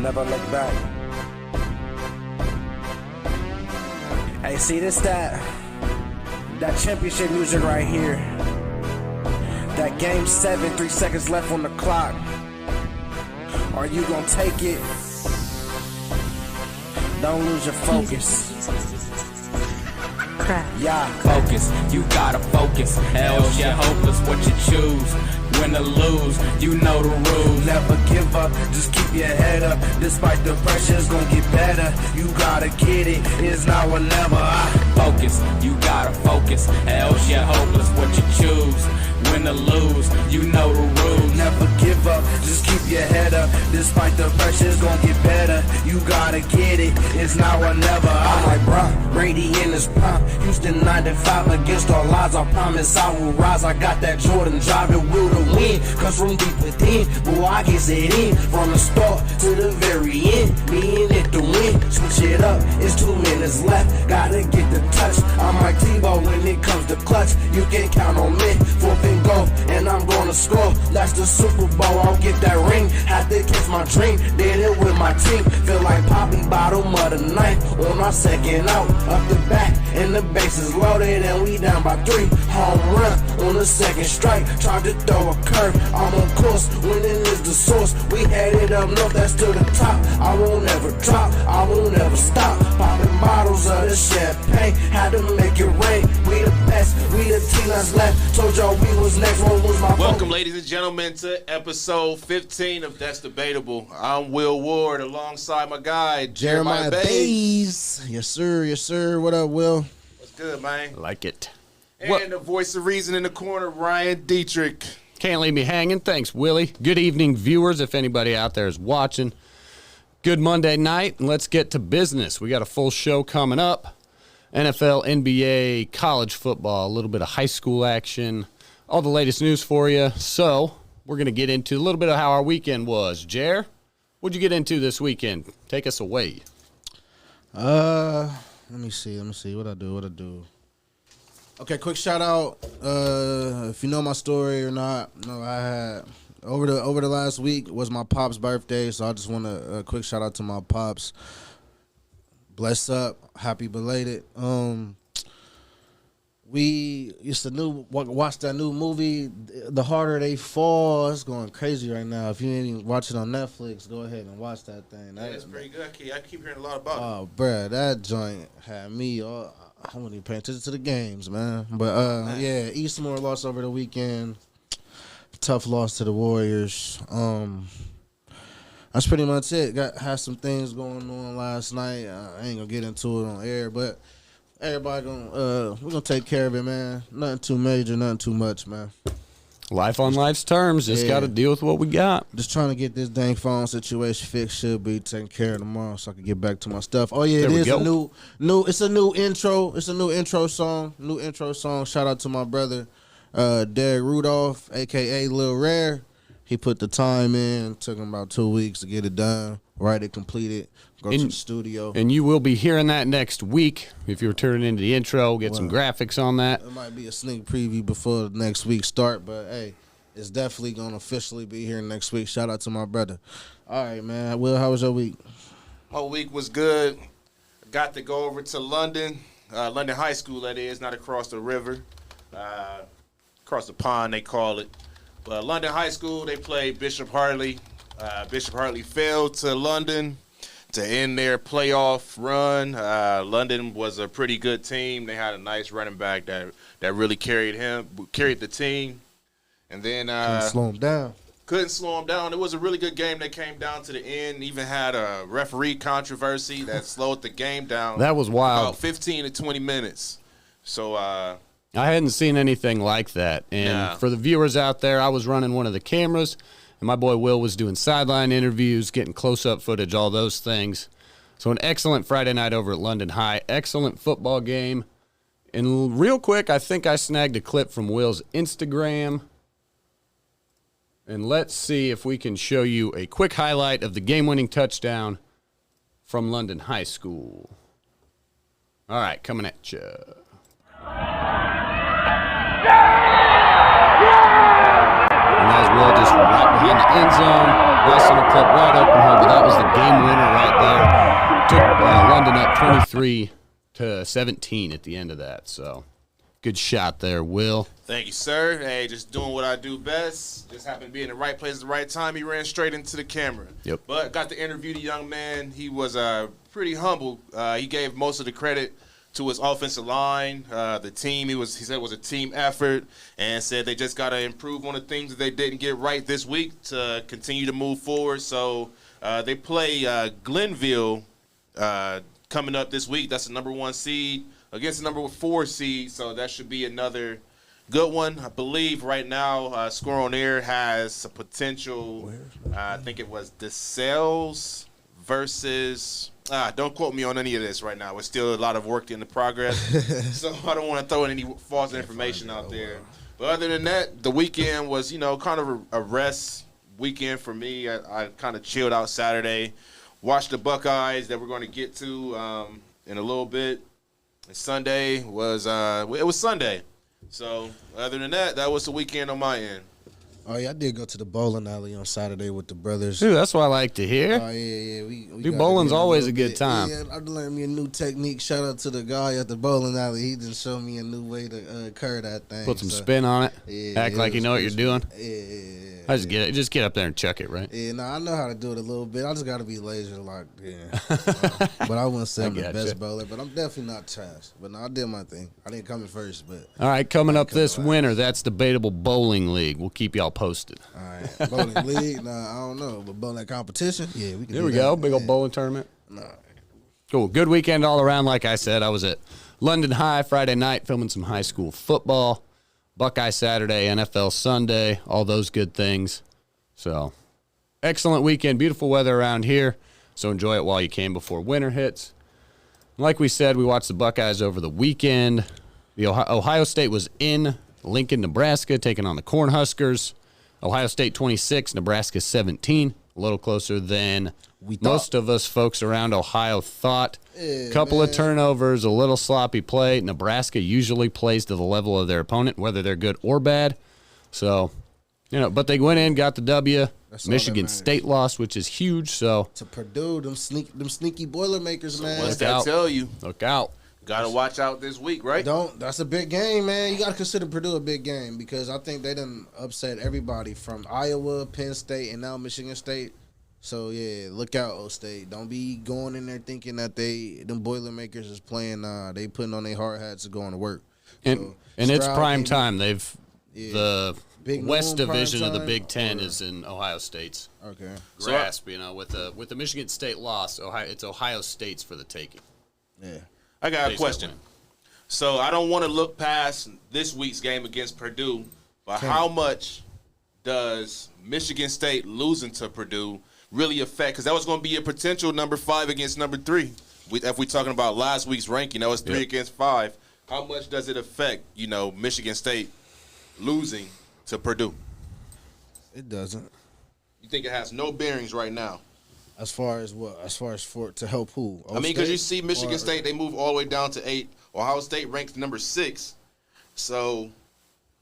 never look back. Hey, see this that championship music right here. That game 7, 3 seconds left on the clock. Are you gonna take it? Don't lose your focus. Yeah, focus, you gotta focus. Else you're hopeless. What you choose, win or lose, you know the rules. Never give up, just keep your head up. Despite the pressure, it's gonna get better. You gotta get it, it's now or never. Focus, you gotta focus. Else you're hopeless. What you choose, win or lose, you know the rules. Never give up, just keep your head up. Despite the pressure, it's gonna get better. You gotta get it, it's now or never. I'm like, bruh, Brady in his prime. Houston 95 against all odds. I promise I will rise. I got that Jordan driving will to win. Cause from deep within, boy, I gets it in. From the start to the very end, me and it to win. Switch it up, it's 2 minutes left. Gotta get the touch. I'm like Tebow when it comes to clutch. You can count on me, 4th and goal, and I'm gonna score. That's the Super Bowl, I'll get that ring. Had to catch my dream, did it with my team. Feel like Poppy bottom of the ninth on our second out. Up the back, and the base is loaded, and we down by 3. Home run on the second strike. Tried to throw a curve, I'm on course. Winning is the source. We headed up north, that's to the top. I won't ever drop, I won't ever stop. Popping bottles of the champagne, had to make it rain. We the best, we the team that's left. Told y'all we was next, one was my Welcome, ladies and gentlemen, to episode 15 of That's Debatable. I'm Will Ward, alongside my guy, Jeremiah Bays. Yes, sir. Yes, sir. What up, Will? What's good, man? Like it. And the voice of reason in the corner, Ryan Dietrich. Can't leave me hanging. Thanks, Willie. Good evening, viewers, if anybody out there is watching. Good Monday night, and let's get to business. We got a full show coming up. NFL, NBA, college football, a little bit of high school action, all the latest news for you. So we're going to get into a little bit of how our weekend was. Jer, what'd you get into this weekend? Take us away. Let me see. What I do. Okay, quick shout out. If you know my story or not, no, I had over the last week was my pop's birthday, so I just want a quick shout out to my pops. Bless up, happy belated. We used to watch that new movie, The Harder They Fall. It's going crazy right now. If you ain't even watch it on Netflix, go ahead and watch that thing. That's pretty good. I keep hearing a lot about it. Oh, bruh, that joint had me all... I wasn't even paying attention to the games, man. But, yeah, Eastmore lost over the weekend. Tough loss to the Warriors. That's pretty much it. Had some things going on last night. I ain't going to get into it on air, but everybody we're going to take care of it, man. Nothing too major, nothing too much, man. Life on life's terms. Just got to deal with what we got. Just trying to get this dang phone situation fixed. Should be taken care of tomorrow, so I can get back to my stuff. Oh yeah, it's a new intro. It's a new intro song. Shout out to my brother, Derek Rudolph, aka Lil Rare. He put the time in. Took him about 2 weeks to get it done. Write it, complete it. Go to the studio. And you will be hearing that next week. If you're turning into the intro, get some graphics on that. It might be a sneak preview before the next week start, but hey, it's definitely going to officially be here next week. Shout out to my brother. All right, man. Will, how was your week? Whole week was good. Got to go over to London. London High School, that is, not across the river. Across the pond, they call it. But London High School, they played Bishop Hartley. Bishop Hartley failed to London to end their playoff run. London was a pretty good team. They had a nice running back that really carried the team. And then couldn't slow him down. It was a really good game that came down to the end. Even had a referee controversy that slowed the game down. That was wild. About 15 to 20 minutes. So I hadn't seen anything like that. And for the viewers out there, I was running one of the cameras. And my boy Will was doing sideline interviews, getting close-up footage, all those things. So an excellent Friday night over at London High. Excellent football game. And real quick, I think I snagged a clip from Will's Instagram. And let's see if we can show you a quick highlight of the game-winning touchdown from London High School. All right, coming at you. And that was Will just right behind the end zone. Nice little clip, right open hole, but that was the game 23-17 at the end of that. So good shot there, Will. Thank you, sir. Hey, just doing what I do best. Just happened to be in the right place at the right time. He ran straight into the camera. Yep. But got to interview the young man. He was pretty humble. He gave most of the credit to his offensive line, the team. He said it was a team effort, and said they just got to improve on the things that they didn't get right this week to continue to move forward. So they play Glenville coming up this week. That's the number 1 seed against the number 4 seed, so that should be another good one. I believe right now Score on Air has a potential, I think it was DeSales versus don't quote me on any of this right now. It's still a lot of work in the progress, so I don't want to throw any false information out there. But other than that, the weekend was, kind of a rest weekend for me. I kind of chilled out Saturday, watched the Buckeyes that we're going to get to in a little bit. And Sunday was it was Sunday. So other than that, that was the weekend on my end. Oh, yeah, I did go to the bowling alley on Saturday with the brothers. Dude, that's what I like to hear. Oh, yeah. We Dude, got bowling's together always little a good bit. time. Yeah, I learned me a new technique. Shout out to the guy at the bowling alley. He just showed me a new way to curve that thing. Put some spin on it. Yeah, Act like you know what you're doing. Yeah. I just get up there and chuck it, right? Yeah, I know how to do it a little bit. I just got to be laser locked in. But I wouldn't say I'm the best bowler, but I'm definitely not trash. But no, I did my thing. I didn't come in first, but. All right, coming up this winter, that's Debaytable Bowling League. We'll keep y'all posted. All right, bowling league? Nah, I don't know. But bowling competition? Yeah, we can There do we that. go, big old bowling tournament. Nah. Cool, good weekend all around. Like I said, I was at London High Friday night filming some high school football. Buckeye Saturday, NFL Sunday, all those good things. So, excellent weekend. Beautiful weather around here. So enjoy it while you can before winter hits. Like we said, we watched the Buckeyes over the weekend. The Ohio State was in Lincoln, Nebraska, taking on the Cornhuskers. Ohio State 26, Nebraska 17. A little closer than most of us folks around Ohio thought. Couple of turnovers, a little sloppy play. Nebraska usually plays to the level of their opponent, whether they're good or bad. So, but they went in, got the W. Michigan State lost, which is huge. So to Purdue, them sneaky Boilermakers, man. What's that tell you? Look out. Got to watch out this week, right? That's a big game, man. You got to consider Purdue a big game because I think they done upset everybody from Iowa, Penn State, and now Michigan State. So, yeah, look out, O State. Don't be going in there thinking that them Boilermakers is playing, they putting on their hard hats to going to work. And it's prime time. The Big West noon, Division prime of the time, Big Ten is in Ohio State's grasp. With the Michigan State loss, it's Ohio State's for the taking. Yeah. I got a question. So I don't want to look past this week's game against Purdue, but how much does Michigan State losing to Purdue really affect? Because that was going to be a potential number 5 against number 3. If we're talking about last week's ranking, that was 3 against 5. How much does it affect, Michigan State losing to Purdue? It doesn't. You think it has no bearings right now? As far as what? As far as to help who? Because you see Michigan State, they move all the way down to 8. Ohio State ranks number 6. So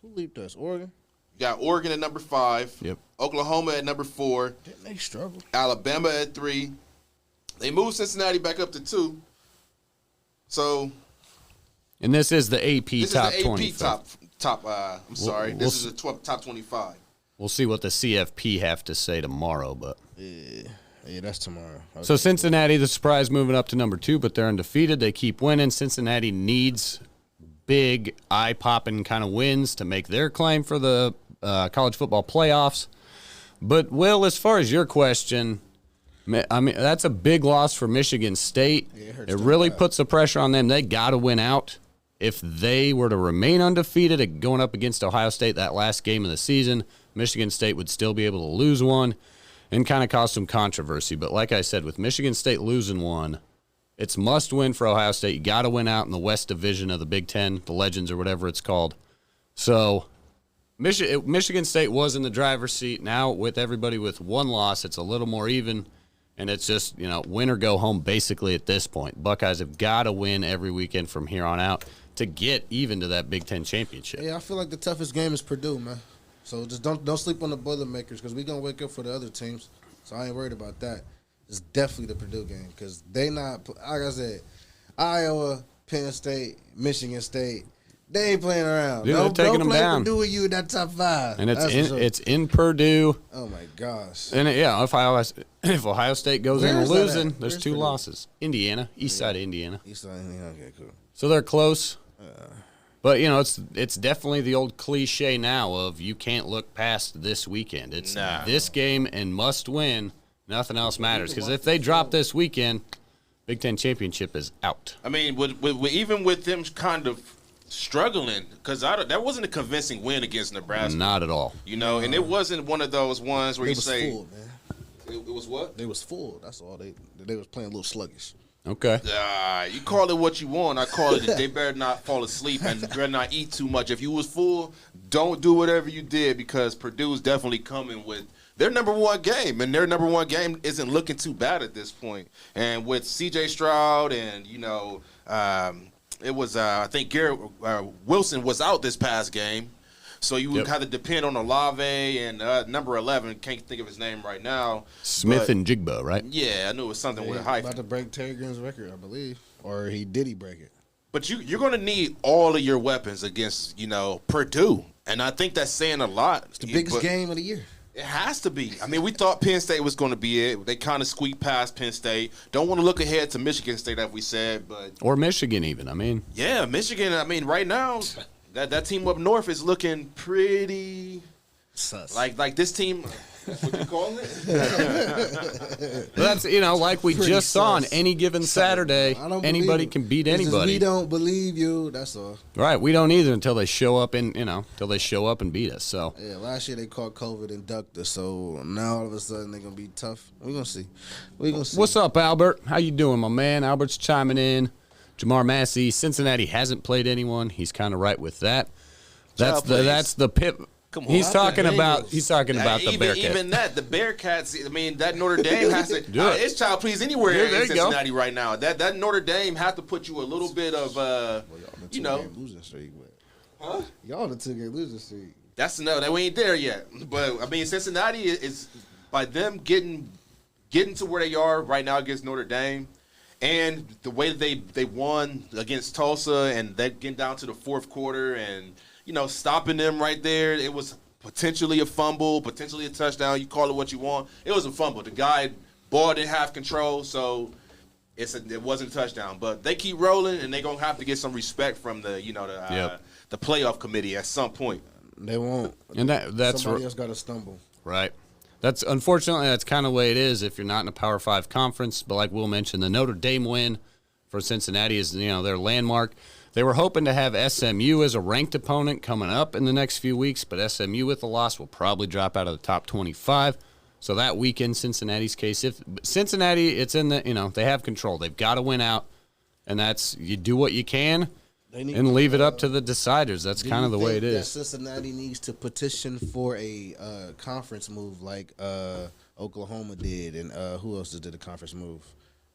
who leaped us? Oregon? You got Oregon at number 5. Yep. Oklahoma at number 4. Didn't they struggle? Alabama at 3. They moved Cincinnati back up to 2. So. And this is the AP this top is the 25. I'm sorry. This is the top 25. We'll see what the CFP have to say tomorrow, but. Yeah, that's tomorrow. Okay. So Cincinnati, the surprise, moving up to number 2, but they're undefeated. They keep winning. Cincinnati needs big, eye-popping kind of wins to make their claim for the college football playoffs. But, Will, as far as your question, I mean, that's a big loss for Michigan State. Yeah, it hurts it really puts the pressure on them. They got to win out. If they were to remain undefeated going up against Ohio State that last game of the season, Michigan State would still be able to lose one and kind of cause some controversy. But like I said, with Michigan State losing one, it's must-win for Ohio State. You got to win out in the West Division of the Big Ten, the Legends or whatever it's called. So Michigan State was in the driver's seat. Now with everybody with one loss, it's a little more even, and it's just, win or go home basically at this point. Buckeyes have got to win every weekend from here on out to get even to that Big Ten championship. Yeah, I feel like the toughest game is Purdue, man. So just don't sleep on the Boilermakers because we're going to wake up for the other teams. So I ain't worried about that. It's definitely the Purdue game because they not – like I said, Iowa, Penn State, Michigan State. They ain't playing around. Dude, they're taking them down. Purdue with you in that top 5. And it's in Purdue. Oh my gosh. And if Ohio State goes in and losing, there's 2 losses. Indiana, east side of Indiana. East side of Indiana. Okay, cool. So they're close. But it's definitely the old cliche now of you can't look past this weekend. It's this game and must win. Nothing else matters, because if they drop this weekend, Big Ten championship is out. I mean, even with them kind of struggling, because that wasn't a convincing win against Nebraska. Not at all. And it wasn't one of those ones where you say full, man. It was what? They was full. That's all. They was playing a little sluggish. Okay. You call it what you want. I call it that they better not fall asleep and better not eat too much. If you was full, don't do whatever you did, because Purdue's definitely coming with their number 1 game, and their number 1 game isn't looking too bad at this point. And with C.J. Stroud and, it was, I think Garrett Wilson was out this past game. So you would kind of depend on Olave and number 11. Can't think of his name right now. Smith and Jigba, right? Yeah, I knew it was something with a hyphen. About to break Terry Green's record, I believe. Or he break it? But you're going to need all of your weapons against, Purdue. And I think that's saying a lot. It's the biggest game of the year. It has to be. I mean, we thought Penn State was going to be it. They kind of squeaked past Penn State. Don't want to look ahead to Michigan State, as we said. Or Michigan even, I mean. Yeah, Michigan, right now, that team up north is looking pretty sus. Like this team. That's what you call it? That's, like we Pretty just saw on sus. any given Saturday, anybody can beat It's just anybody. we don't believe you. That's all. Right, we don't either until they show up and beat us. So yeah, last year they caught COVID and ducked us, so now all of a sudden they're gonna be tough. We're gonna see. What's up, Albert? How you doing, my man? Albert's chiming in. Jamar Massey, Cincinnati hasn't played anyone. He's kind of right with that. That's the pip. Come on. He's talking about the Bearcats. Even that, the Bearcats. I mean, that Notre Dame has to. Do it. It's child please anywhere There in Cincinnati right now. That Notre Dame have to put you a little bit of losing streak, but y'all the 2-game losing streak. That's no, we ain't there yet. But I mean, Cincinnati is by them getting to where they are right now against Notre Dame, and the way they won against Tulsa, and they getting down to the 4th quarter and. Stopping them right there. It was potentially a fumble, potentially a touchdown. You call it what you want. It was a fumble. The guy ball didn't have control, so it wasn't a touchdown. But they keep rolling, and they're gonna have to get some respect from the playoff committee at some point. They won't. And that's somebody else got to stumble. Right. That's unfortunately that's kind of the way it is if you're not in a Power 5 conference. But like Will mentioned, the Notre Dame win for Cincinnati is their landmark. They were hoping to have SMU as a ranked opponent coming up in the next few weeks, but SMU with the loss will probably drop out of the top 25. So that weekend, Cincinnati's case, if Cincinnati, it's in the they have control. They've got to win out, and that's you do what you can and leave it up to the deciders. That's kind of the way it is. Cincinnati needs to petition for a conference move like Oklahoma did, and who else did a conference move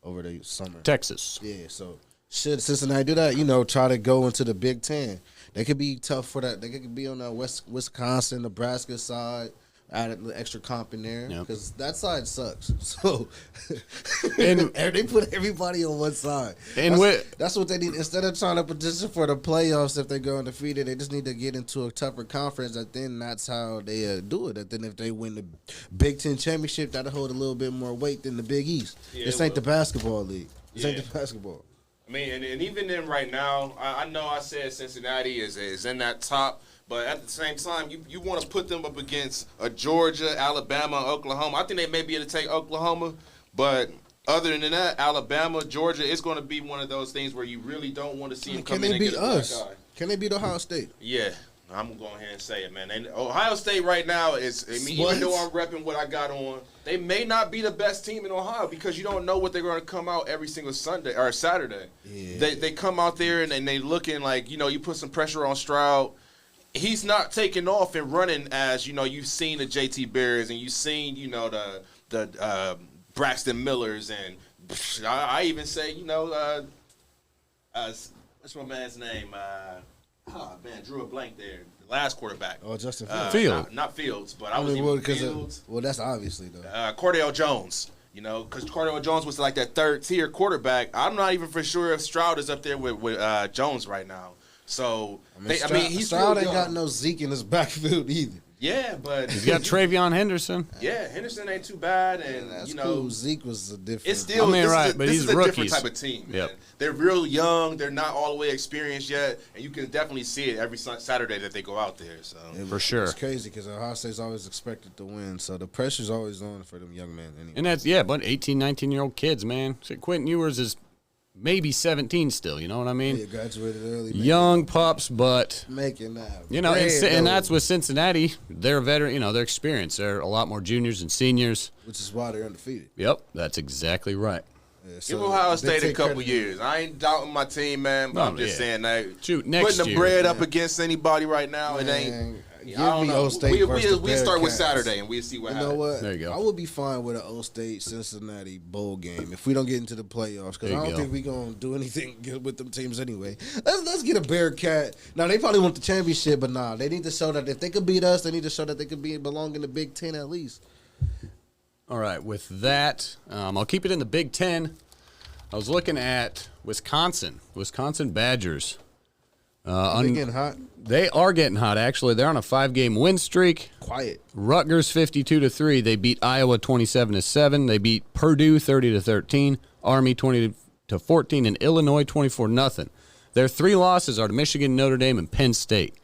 over the summer? Texas. Yeah, so. Should Cincinnati do that? Try to go into the Big Ten. They could be tough for that. They could be on the Wisconsin, Nebraska side, add a little extra comp in there because that side sucks. So and they put everybody on one side. And that's what they need. Instead of trying to petition for the playoffs, if they go undefeated, they just need to get into a tougher conference. And then that's how they do it. And then if they win the Big Ten championship, that'll hold a little bit more weight than the Big East. This ain't the basketball league. This ain't the basketball. I mean, and even then right now, I know I said Cincinnati is in that top, but at the same time, you want to put them up against a Georgia, Alabama, Oklahoma. I think they may be able to take Oklahoma, but other than that, Alabama, Georgia, it's going to be one of those things where you really don't want to see them come in and get a black eye. Can they beat Ohio State? Yeah. I'm going to go ahead and say it, man. And Ohio State right now is, even though I'm repping what I got on, they may not be the best team in Ohio because you don't know what they're going to come out every single Sunday or Saturday. Yeah. They come out there and they looking like, you put some pressure on Stroud. He's not taking off and running as, you've seen the JT Bears and you've seen, the Braxton Millers. And I even say, what's my man's name? Drew a blank there. The last quarterback. Oh, Justin Fields. Not Fields, but I was even Fields. Well, that's obviously, though. Cordell Jones. You know, because Cardale Jones was like that third-tier quarterback. I'm not even for sure if Stroud is up there with Jones right now. So, he's Stroud still ain't young. got no Zeke in his backfield either. Yeah, but He's got Travion Henderson. Yeah, Henderson ain't too bad, and That's you know cool. Zeke was a different. it's still I mean, right, but this he's is a rookies. different type of team. Man. Yep. They're real young. They're not all the way experienced yet, and you can definitely see it every Saturday that they go out there. So For sure. It's crazy because Ohio State's always expected to win, so the pressure's always on for them young men. Anyway. And that's, but 18, 19-year-old kids, man. So Quentin Ewers is maybe 17 still, you know what I mean? He graduated early. Young pups, but, Making that. you know, and that's with Cincinnati. They're veteran, you know, they're experienced. They're a lot more juniors and seniors. Which is why they're undefeated. Yep, that's exactly right. Yeah, give Ohio they State a take couple credit. years. I ain't doubting my team, man, but I'm just saying that Shoot, next putting the year. bread up against anybody right now, it ain't. Man, give I don't me know. O State versus the We start with Bearcats. Saturday and we'll see what You happens. know what? There you go. I would be fine with an O State Cincinnati bowl game if we don't get into the playoffs because There I you don't go. think we're gonna do anything good with them teams anyway. Let's get a Bearcat. Now they probably want the championship, but nah, they need to show that if they could beat us, they need to show that they could belong in the Big Ten at least. All right, with that, I'll keep it in the Big Ten. I was looking at Wisconsin Badgers. They getting hot, They are getting hot, actually. They're on a 5-game win streak. quiet. Rutgers 52-3. They beat Iowa 27-7. They beat Purdue 30-13. Army 20-14, and Illinois 24-0. Their 3 losses are to Michigan, Notre Dame, and Penn State.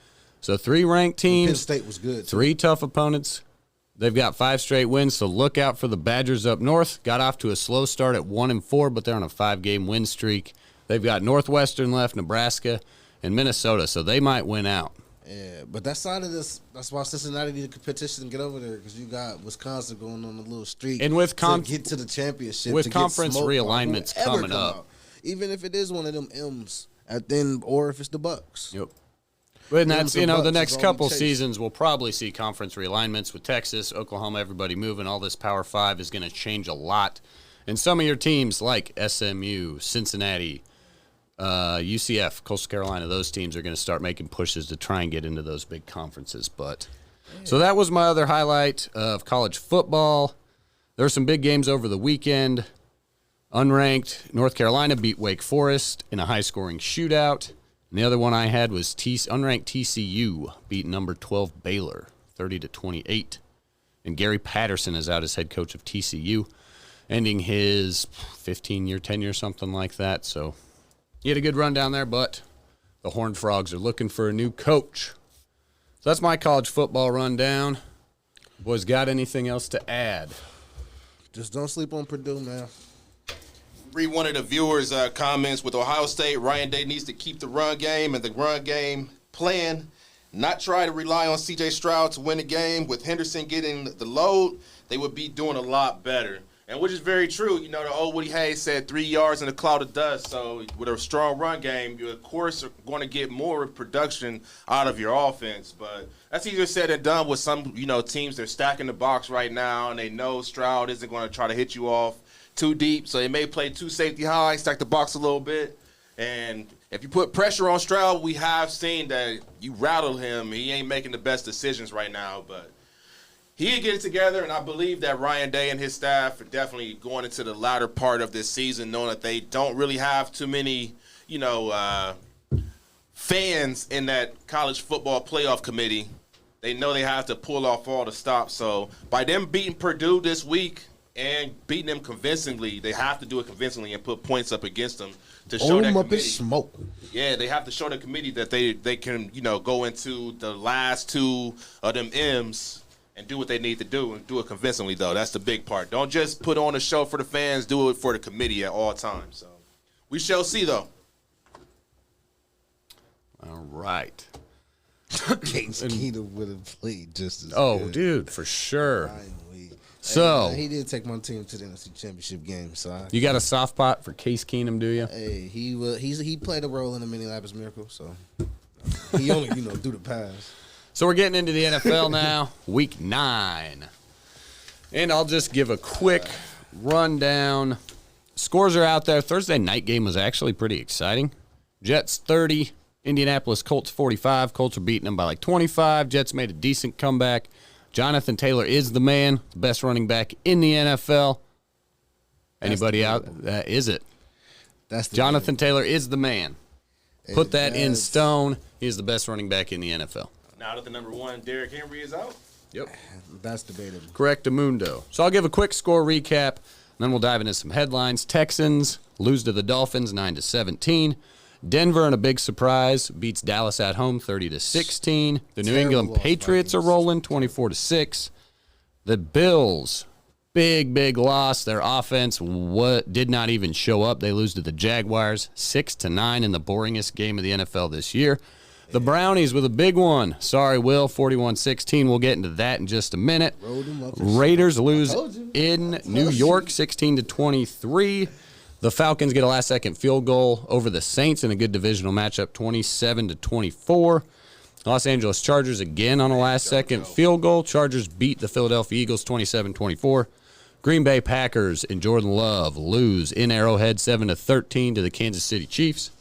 So 3 ranked Penn teams, State was good. 3 tough opponents. They've got 5 straight wins, so look out for the Badgers up north. Got off to a slow start at 1-4, but they're on a 5-game win streak. They've got Northwestern left, Nebraska, and Minnesota, so they might win out. Yeah, but that side of this, that's why Cincinnati need to petition and get over there because you got Wisconsin going on a little streak And with to get to the championship. with to get conference smoked by realignments whoever coming come up. out. Even if it is one of them M's at the end, or if it's the Bucks. Yep. And that's, Rams and the Bucks next is all we couple chase. seasons we'll probably see conference realignments with Texas, Oklahoma, everybody moving. All this Power 5 is going to change a lot. And some of your teams like SMU, Cincinnati, UCF, Coastal Carolina, those teams are going to start making pushes to try and get into those big conferences. But so that was my other highlight of college football. There were some big games over the weekend. Unranked North Carolina beat Wake Forest in a high-scoring shootout. And the other one I had was unranked TCU beat number 12 Baylor 30-28. And Gary Patterson is out as head coach of TCU, ending his 15-year tenure, something like that. So he had a good run down there, but the Horned Frogs are looking for a new coach. So that's my college football rundown. Boys, got anything else to add? Just don't sleep on Purdue, man. Read one of the viewers' comments with Ohio State. Ryan Day needs to keep the run game and the run game plan, not try to rely on C.J. Stroud to win the game. With Henderson getting the load, they would be doing a lot better. And which is very true. You know, the old Woody Hayes said 3 yards in a cloud of dust. So with a strong run game, you, of course, are going to get more production out of your offense. But that's easier said than done with some, teams. They're stacking the box right now, and they know Stroud isn't going to try to hit you off too deep. So they may play 2 safety high, stack the box a little bit. And if you put pressure on Stroud, we have seen that you rattle him. He ain't making the best decisions right now, but he'll get it together, and I believe that Ryan Day and his staff are definitely going into the latter part of this season knowing that they don't really have too many, fans in that college football playoff committee. They know they have to pull off all the stops. So by them beating Purdue this week and beating them convincingly, they have to do it convincingly and put points up against them to show that Up in committee. smoke. Yeah, they have to show the committee that they can, go into the last 2 of them M's and do what they need to do, and do it convincingly, though. That's the big part. Don't just put on a show for the fans. Do it for the committee at all times. So we shall see, though. All right. Case Keenum would have played just as Oh, good. dude, for sure. Finally. So- Hey, he did take my team to the NFC Championship game. So You got a soft spot for Case Keenum, do you? hey, he played a role in the Minneapolis Miracle. So he only do the pass. So we're getting into the NFL now, Week 9. And I'll just give a quick rundown. Scores are out there. Thursday night game was actually pretty exciting. Jets 30, Indianapolis Colts 45. Colts are beating them by like 25. Jets made a decent comeback. Jonathan Taylor is the man, the best running back in the NFL. Anybody out? Is it? That's Jonathan Taylor is the man. Put that in stone. He is the best running back in the NFL. Now that the number 1, Derrick Henry, is out. Yep. That's debatable. Correctamundo. So I'll give a quick score recap, and then we'll dive into some headlines. Texans lose to the Dolphins 9-17. Denver, in a big surprise, beats Dallas at home 30-16. The New England Patriots are rolling 24-6. The Bills, big loss. Their offense did not even show up. They lose to the Jaguars 6-9 in the boringest game of the NFL this year. The Brownies with a big one. Sorry, Will, 41-16. We'll get into that in just a minute. Raiders lose in New York 16-23. The Falcons get a last-second field goal over the Saints in a good divisional matchup, 27-24. Los Angeles Chargers again on a last-second field goal. Chargers beat the Philadelphia Eagles 27-24. Green Bay Packers and Jordan Love lose in Arrowhead 7-13 to the Kansas City Chiefs.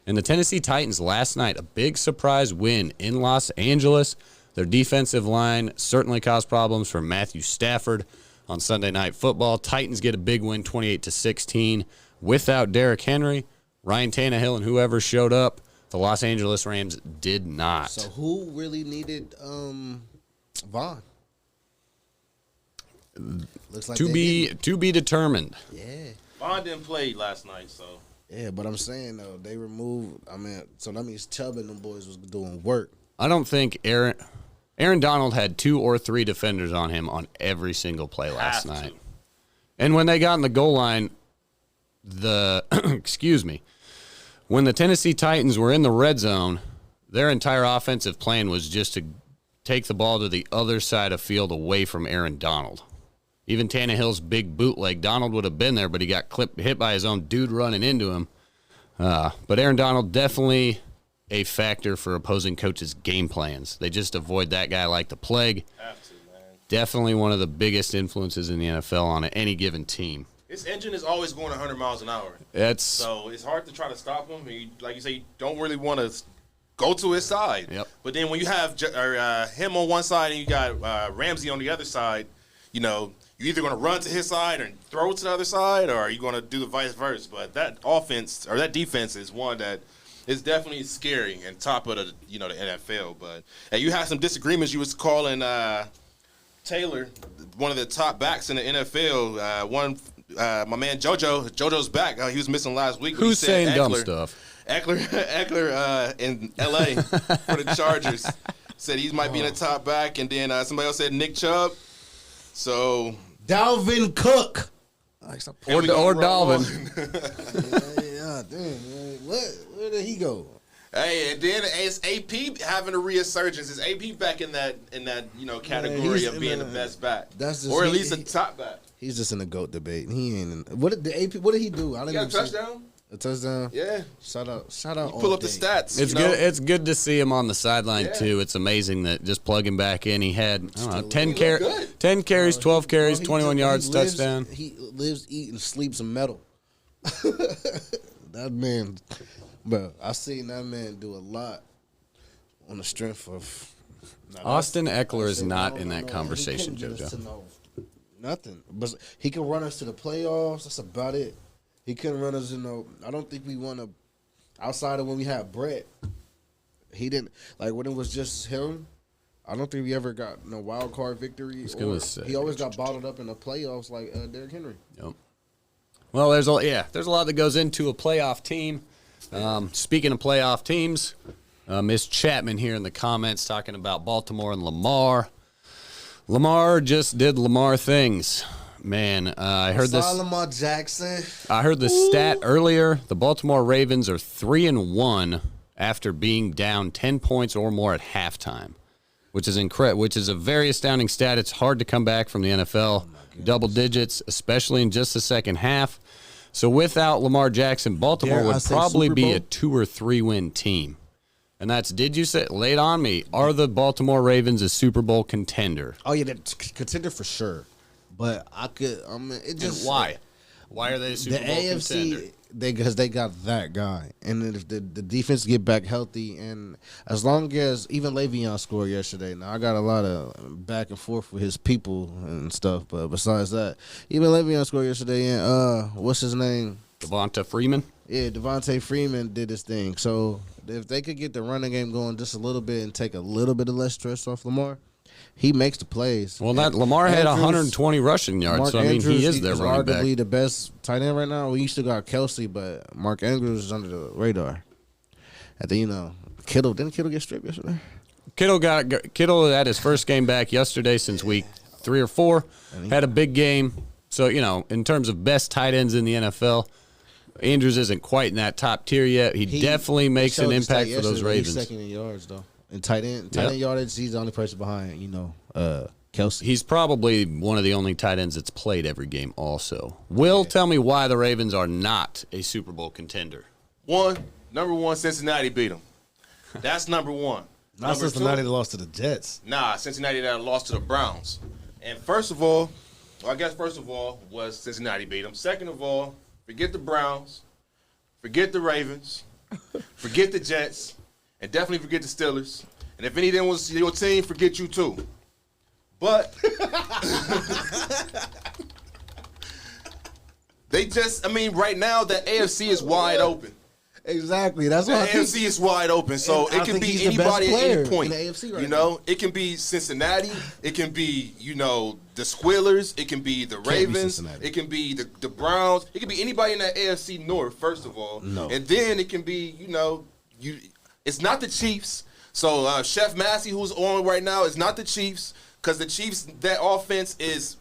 And the Tennessee Titans last night, a big surprise win in Los Angeles. Their defensive line certainly caused problems for Matthew Stafford on Sunday Night Football. Titans get a big win, 28-16, without Derrick Henry, Ryan Tannehill, and whoever showed up. The Los Angeles Rams did not. So who really needed Vaughn? Looks like to be determined. Yeah. Vaughn didn't play last night, so. Yeah, but I'm saying, though, they removed, so that means Chubb and them boys was doing work. I don't think Aaron Donald had 2 or 3 defenders on him on every single play last night. And when they got in the goal line, when the Tennessee Titans were in the red zone, their entire offensive plan was just to take the ball to the other side of field away from Aaron Donald. Even Tannehill's big bootleg, Donald would have been there, but he got hit by his own dude running into him. But Aaron Donald definitely a factor for opposing coaches' game plans. They just avoid that guy like the plague. Have to, man. Definitely one of the biggest influences in the NFL on any given team. His engine is always going 100 miles an hour. So it's hard to try to stop him. Like you say, you don't really want to go to his side. Yep. But then when you have him on one side and you got Ramsey on the other side, you're either going to run to his side and throw to the other side, or are you going to do the vice versa? But that offense or that defense is one that is definitely scary and top of the the NFL. But you had some disagreements. You was calling Taylor one of the top backs in the NFL. My man JoJo's back. He was missing last week. Who's saying dumb stuff? Eckler in L.A. for the Chargers said he might be in the top back, and then somebody else said Nick Chubb. So Dalvin Cook. Or Dalvin. Damn. Where did he go? Hey, and then it's AP having a resurgence. Is AP back in that category of being the best back, or at least a top back? He's just in the GOAT debate. He ain't in. What did he do? I didn't got a touchdown. A touchdown? Yeah. Shout out. Pull up the stats. It's good. It's good to see him on the sideline too. It's amazing that just plug him back in. He had 10 carries, 12 carries, 21 yards, touchdown. He lives, eats, and sleeps in metal. That man, bro. I seen that man do a lot on the strength of. Austin Eckler is not in that conversation, JoJo. Nothing, but he can run us to the playoffs. That's about it. He couldn't run us, I don't think we won outside of when we had Brett. He didn't, when it was just him, I don't think we ever got no wild card victory. He always got bottled up in the playoffs like Derrick Henry. Yep. Well, there's a lot that goes into a playoff team. Speaking of playoff teams, Miss Chapman here in the comments talking about Baltimore and Lamar. Lamar just did Lamar things. Man, I heard this. Lamar Jackson. I heard the stat earlier. The Baltimore Ravens are 3-1 after being down 10 points or more at halftime, which is which is a very astounding stat. It's hard to come back from the NFL double digits, especially in just the second half. So without Lamar Jackson, Baltimore would probably be a 2 or 3 win team. And that's, did you say, lay it on me, are the Baltimore Ravens a Super Bowl contender? Oh, yeah, contender for sure. But it just. And why? Why are they a The Super Bowl contender? AFC, because they got that guy, and then if the defense get back healthy, and as long as even Le'Veon scored yesterday. Now I got a lot of back and forth with his people and stuff, but besides that, even Le'Veon scored yesterday. And what's his name? Devonta Freeman. Yeah, Devontae Freeman did his thing. So if they could get the running game going just a little bit and take a little bit of less stress off Lamar, he makes the plays. Well, that Lamar had Andrews, 120 rushing yards, Mark so I mean, Andrews, he is their running back. arguably the best tight end right now. We used to got Kelsey, but Mark Andrews is under the radar. And then, Kittle, didn't Kittle get stripped yesterday? Kittle had his first game back yesterday since week 3 or 4. Had a big game. So, in terms of best tight ends in the NFL, Andrews isn't quite in that top tier yet. He definitely makes an impact for those Ravens. He's second in yards, though. In tight end yardage, he's the only person behind, Kelsey. He's probably one of the only tight ends that's played every game also. Will, tell me why the Ravens are not a Super Bowl contender. Number one, Cincinnati beat them. That's number one. Not Cincinnati that lost to the Jets. Nah, Cincinnati that lost to the Browns. And first of all, was Cincinnati beat them. Second of all, forget the Browns, forget the Ravens, forget the Jets, and definitely forget the Steelers. And if any of them was your team, forget you too. But right now the AFC is wide open. Exactly. That's why the AFC is wide open, so it can be anybody at any point. In the AFC right now. It can be Cincinnati. It can be the Squealers. It can be the Ravens. It can be the Browns. It can be anybody in that AFC North. First of all, and then it can be it's not the Chiefs. So Chef Massey, who's on right now, is not the Chiefs because the Chiefs that offense is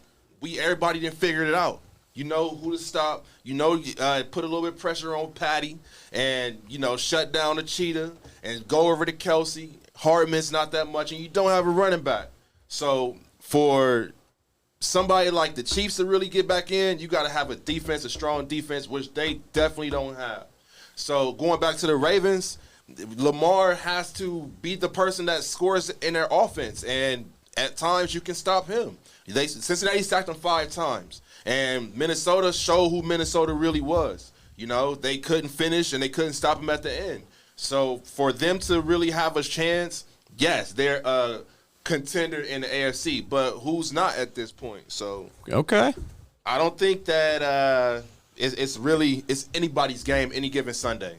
everybody didn't figure it out. You know who to stop. Put a little bit of pressure on Patty and, shut down the cheetah and go over to Kelsey. Hardman's not that much, and you don't have a running back. So for somebody like the Chiefs to really get back in, you got to have a strong defense, which they definitely don't have. So going back to the Ravens, Lamar has to be the person that scores in their offense, and at times you can stop him. Cincinnati sacked him 5 times. And Minnesota showed who Minnesota really was. They couldn't finish and they couldn't stop him at the end. So for them to really have a chance, yes, they're a contender in the AFC, but who's not at this point? So okay, I don't think that it's anybody's game any given Sunday.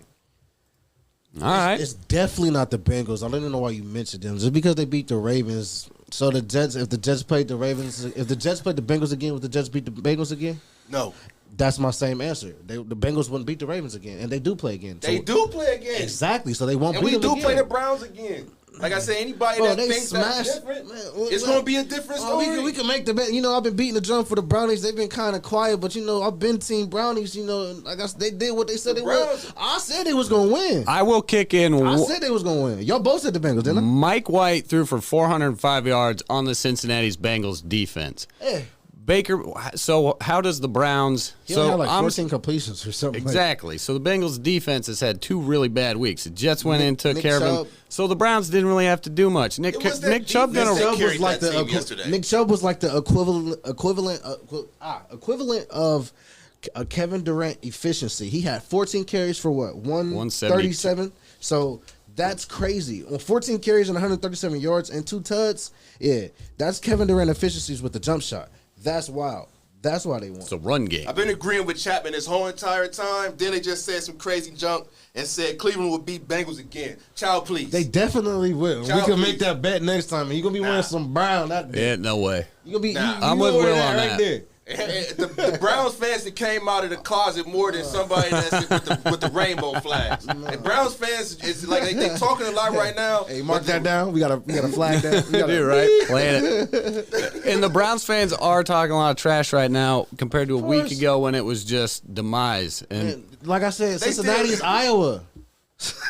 All right, it's definitely not the Bengals. I don't even know why you mentioned them. Just because they beat the Ravens. So the Jets, if the Jets played the Ravens, if the Jets played the Bengals again, would the Jets beat the Bengals again? No. That's my same answer. The Bengals wouldn't beat the Ravens again, and they do play again. They do play again. Exactly. So they won't beat them again. And we do play the Browns again. Like I said, anybody that thinks that's different, it's going to be a different story. We can make the bet. I've been beating the drum for the Brownies. They've been kind of quiet, but, I've been team Brownies, I guess they did what they said they would. I said they was going to win. I will kick in. I said they was going to win. Y'all both said the Bengals, didn't I? Mike White threw for 405 yards on the Cincinnati's Bengals defense. Hey. Baker, so how does the Browns... He had like 14 completions or something. Exactly. So the Bengals defense has had 2 really bad weeks. The Jets went in and took care of them. So the Browns didn't really have to do much. Nick Chubb was like the Nick Chubb was like the equivalent of Kevin Durant efficiency. He had 14 carries for what? 137. So that's crazy. On 14 carries and 137 yards and 2 tuds. Yeah, that's Kevin Durant efficiencies with the jump shot. That's wild. That's why they won. It's a run game. I've been agreeing with Chapman this whole entire time. Then they just said some crazy junk and said Cleveland will beat Bengals again. Child, please. They definitely will. We can make that bet next time. And you're going to be wearing some brown that day. Yeah, no way. You're going to be I'm with Will on that. There. The Browns fans that came out of the closet more than somebody that's with the rainbow flags. And Browns fans is like they talking a lot right now. Hey, mark that down. We got to flag that. We do right. Playing it. And the Browns fans are talking a lot of trash right now compared to a week ago when it was just demise. And like I said, Cincinnati is Iowa.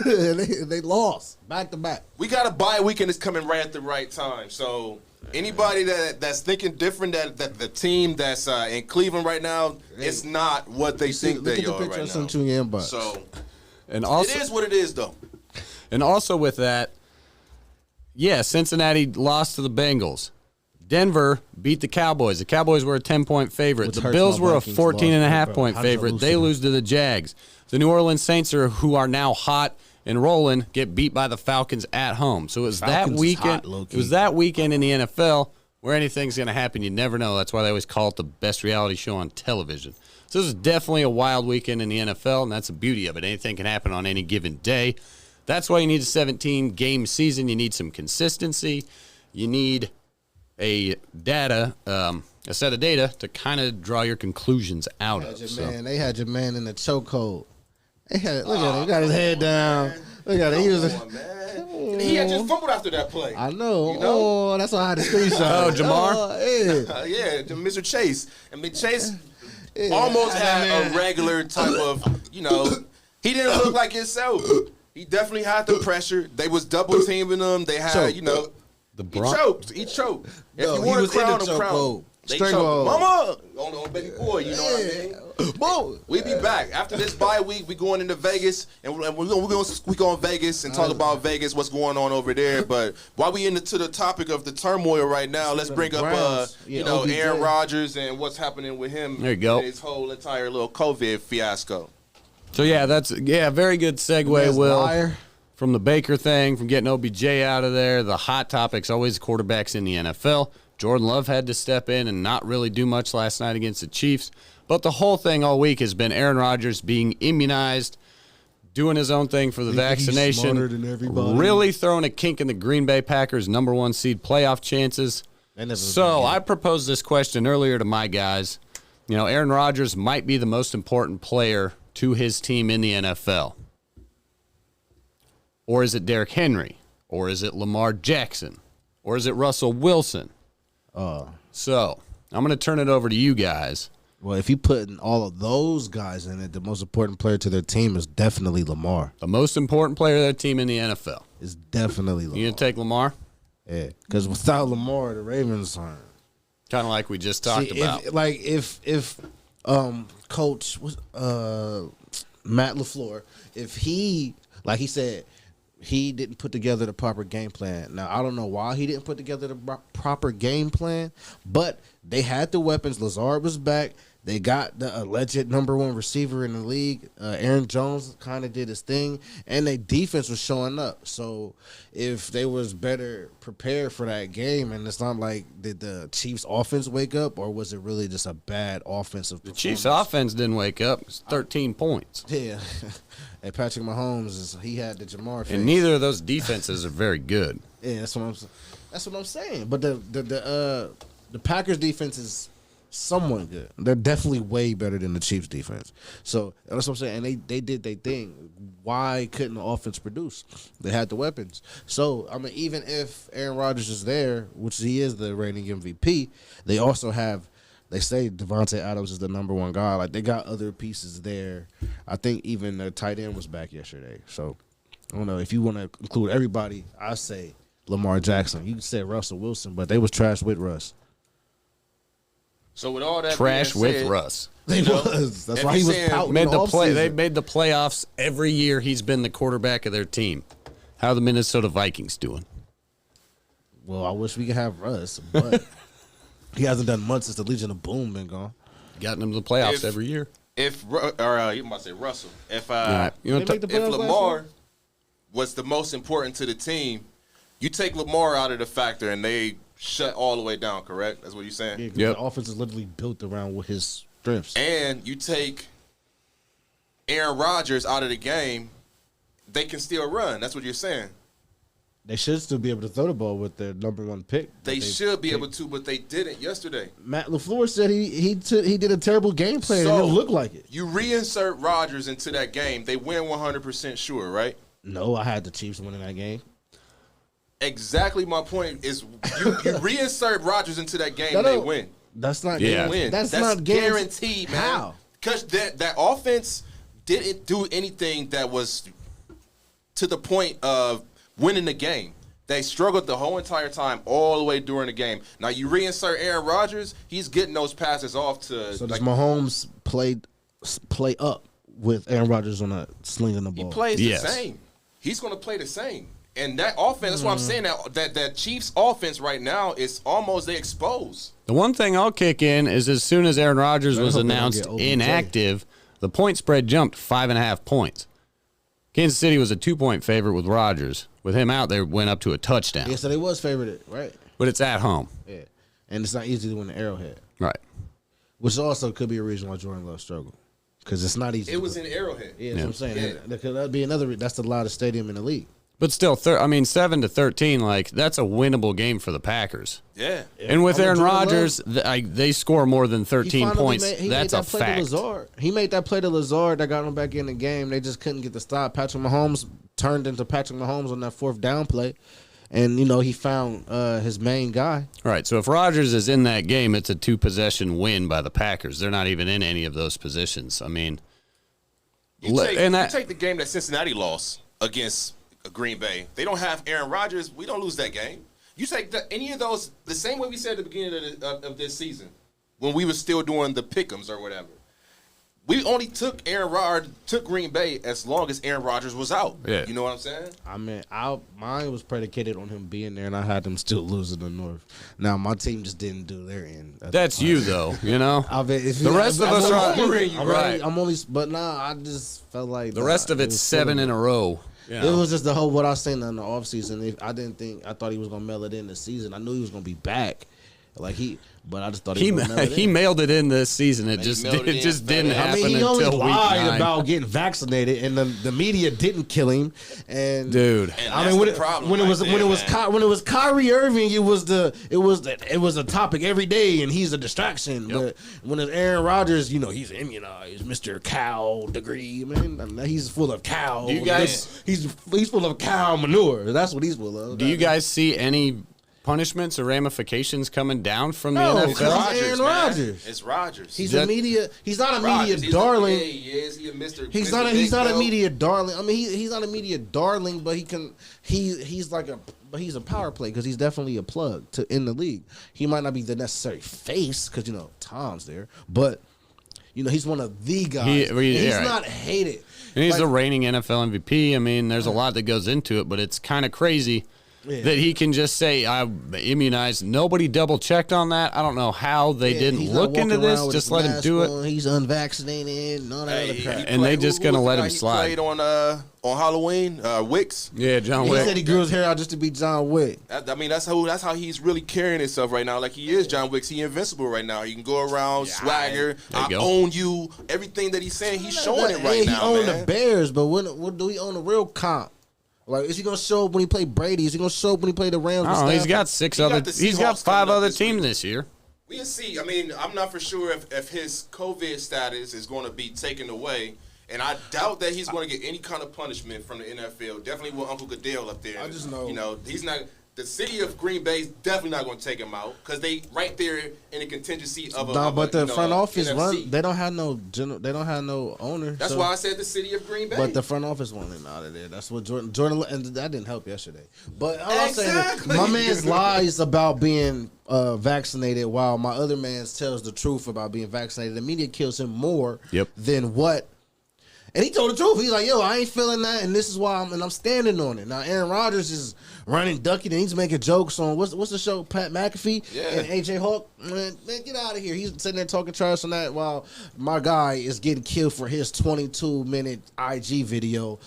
they lost back to back. We got a bye weekend that's coming right at the right time. So anybody that's thinking different, that the team that's in Cleveland right now, it's not what they think they are right now. So, and also, it is what it is, though. And also with that, yeah, Cincinnati lost to the Bengals. Denver beat the Cowboys. The Cowboys were a 10-point favorite. Which The hurts Bills my were a Vikings 14.5-point loss. How does that favorite. lose They to them? lose to the Jags. The New Orleans Saints, who are now hot and rolling, get beat by the Falcons at home. So it was that Falcons is weekend. hot, low-key. It was that weekend in the NFL where anything's going to happen. You never know. That's why they always call it the best reality show on television. So this is definitely a wild weekend in the NFL, and that's the beauty of it. Anything can happen on any given day. That's why you need a 17-game season. You need some consistency. You need a set of data to kind of draw your conclusions out of. They had your man in the chokehold. Look at him. He got his head down. Look at him. He was. He had just fumbled after that play. I know. You know? Oh, that's why I had to screenshot. Oh, Jamar? Yeah, Mr. Chase. I mean, Chase almost had a regular type of, he didn't look like himself. He definitely had the pressure. They was double teaming him. They had, Choked. He choked. If No, you he want was to crown in the him, crown him. chokehold. They Stranglehold. choked. Mama! On baby boy, you know what I mean? Whoa. We be back. After this bye week, we going into Vegas, and we're going to squeak on Vegas and talk about Vegas, what's going on over there. But while we into the topic of the turmoil right now, let's bring up, OBJ. Aaron Rodgers and what's happening with him. There you go. And his whole entire little COVID fiasco. So, very good segue, Will. Liar. From the Baker thing, from getting OBJ out of there, the hot topic's always quarterbacks in the NFL. Jordan Love had to step in and not really do much last night against the Chiefs. But the whole thing all week has been Aaron Rodgers being immunized, doing his own thing for the vaccination, smarter than everybody. really throwing a kink in the Green Bay Packers' number 1 seed playoff chances. So I proposed this question earlier to my guys. Aaron Rodgers might be the most important player to his team in the NFL. Or is it Derrick Henry? Or is it Lamar Jackson? Or is it Russell Wilson? So I'm going to turn it over to you guys. Well, if you put all of those guys in it, the most important player to their team is definitely Lamar. The most important player of their team in the NFL. Is definitely Lamar. You going to take Lamar? Yeah, because without Lamar, the Ravens aren't. Kind of like we just talked about. If Coach Matt LaFleur, if he, like he said, he didn't put together the proper game plan. Now, I don't know why he didn't put together the proper game plan, but they had the weapons. Lazard was back. They got the alleged number 1 receiver in the league. Aaron Jones kind of did his thing, and their defense was showing up. So if they was better prepared for that game, and it's not like, did the Chiefs' offense wake up, or was it really just a bad offensive performance? The Chiefs' offense didn't wake up. It's 13 points. Yeah. Hey, Patrick Mahomes, he had the Jamar face. And neither of those defenses are very good. Yeah, that's what I'm saying. But the Packers defense is somewhat good. They're definitely way better than the Chiefs defense. So that's what I'm saying. And they did their thing. Why couldn't the offense produce? They had the weapons. So I mean, even if Aaron Rodgers is there, which he is the reigning MVP, they also have. They say Devontae Adams is the number 1 guy. Like, they got other pieces there. I think even the tight end was back yesterday. So, I don't know. If you want to include everybody, I say Lamar Jackson. You can say Russell Wilson, but they was trash with Russ. So with all that Trash being with said, Russ. They was. That's if why he you was saying- pouting They in the offseason. made the playoffs every year he's been the quarterback of their team. How are the Minnesota Vikings doing? Well, I wish we could have Russ, but he hasn't done much since the Legion of Boom been gone. Gotten them to the playoffs every year. you might say Russell. If You know, They make the if playoffs last Lamar year? was the most important to the team, you take Lamar out of the factor and they shut all the way down, correct? That's what you're saying? Yeah, 'cause Yep. the offense is literally built around with his strengths. And you take Aaron Rodgers out of the game, they can still run. That's what you're saying. They should still be able to throw the ball with their number 1 pick. They should be able to, but they didn't yesterday. Matt LaFleur said he did a terrible game plan and it didn't look like it. You reinsert Rodgers into that game, they win 100% sure, right? No, I had the Chiefs winning that game. Exactly my point is you reinsert Rodgers into that game, No, they no. win. That's not Yeah. Win. That's not guaranteed, man. How? Because that offense didn't do anything that was to the point of winning the game. They struggled the whole entire time, all the way during the game. Now you reinsert Aaron Rodgers, he's getting those passes off to. So does Mahomes play up with Aaron Rodgers on a slinging the he ball? plays Yes. the same. He's going to play the same. And that offense, that's what I'm saying. That Chiefs offense right now is almost they exposed. The one thing I'll kick in is as soon as Aaron Rodgers was announced inactive, the point spread jumped 5.5 points. Kansas City was a 2-point favorite with Rodgers. With him out, they went up to a touchdown. Yeah, so they was favored, right? But it's at home. Yeah, and it's not easy to win the Arrowhead, Right. which also could be a reason why Jordan Love struggled because it's not easy. It was in Arrowhead. Yeah, that's what I'm saying. That'd be another. That's the loudest stadium in the league. But still, 7-13, like, that's a winnable game for the Packers. Yeah. And with Aaron Jordan Rodgers, they score more than 13 points. That's a fact. He made that play to Lazard that got him back in the game. They just couldn't get the stop. Patrick Mahomes turned into Patrick Mahomes on that 4th down play. And, he found his main guy. Right, so if Rodgers is in that game, it's a 2-possession win by the Packers. They're not even in any of those positions. I mean, You take the game that Cincinnati lost against Green Bay. They don't have Aaron Rodgers. We don't lose that game. You take any of those the same way we said at the beginning of this season when we were still doing the pick'ems or whatever. We only took Green Bay as long as Aaron Rodgers was out. Yeah. You know what I'm saying? I mean, mine was predicated on him being there, and I had them still losing the North. Now, my team just didn't do their end. That's you, though, I mean, the rest of us are right. I just felt like the rest of it's 7 in a row. It was just the whole what I was saying in the offseason. I thought he was gonna mail it in this season. I knew he was gonna be back. But I just thought he mailed it in this season. It just didn't happen he until only week 9. lied about getting vaccinated, and the media didn't kill him. And dude, and when it was Kyrie Irving, it was a topic every day, and he's a distraction. Yep. But when it's Aaron Rodgers, he's immunized, Mr. Cow degree, man. He's full of cow. Do you guys? He's full of cow manure. That's what he's full of. Do you guys see any punishments or ramifications coming down from the No, NFL? it's Aaron Rodgers. It's Rodgers. He's not a media darling. He's a Mr. He's not a media darling. I mean, he's not a media darling, but he's a power play because he's definitely a plug in the league. He might not be the necessary face because Tom's there, but he's one of the guys. He's not hated. And he's the reigning NFL MVP. I mean, there's a lot that goes into it, but it's kind of crazy. That he can just say, I'm immunized. Nobody double-checked on that. I don't know how they didn't look into this. Just let him do it. He's unvaccinated. None of that other crap. And they just going to let him slide. He played on Halloween, Wicks. Yeah, John Wick. He said he grew his hair out just to be John Wick. That's how he's really carrying himself right now. Like he is John Wicks. He's invincible right now. He can go around, swagger. I own you. Everything that he's saying, he's showing it right now, He owned the Bears, but when do he own a real comp? Like, is he gonna show up when he play Brady? Is he gonna show up when he play the Rams? Oh, he's got He's got 5 other teams this year. We'll see. I mean, I'm not for sure if his COVID status is going to be taken away, and I doubt that he's going to get any kind of punishment from the NFL. Definitely with Uncle Goodell up there. I just know. He's not. The city of Green Bay is definitely not going to take him out because they right there in the contingency of a. But the front office NFC. They don't have no They don't have no owner. That's why I said the city of Green Bay. But the front office wanted him out of there. That's what Jordan, and that didn't help yesterday. But all I'm saying is, my man's lies about being vaccinated, while my other man's tells the truth about being vaccinated. The media kills him more than what. And he told the truth. He's like, I ain't feeling that, and this is why I'm standing on it. Now, Aaron Rodgers is running ducking, and he's making jokes on, what's the show, Pat McAfee and A.J. Hawk? Man, get out of here. He's sitting there talking trash on that while my guy is getting killed for his 22-minute IG video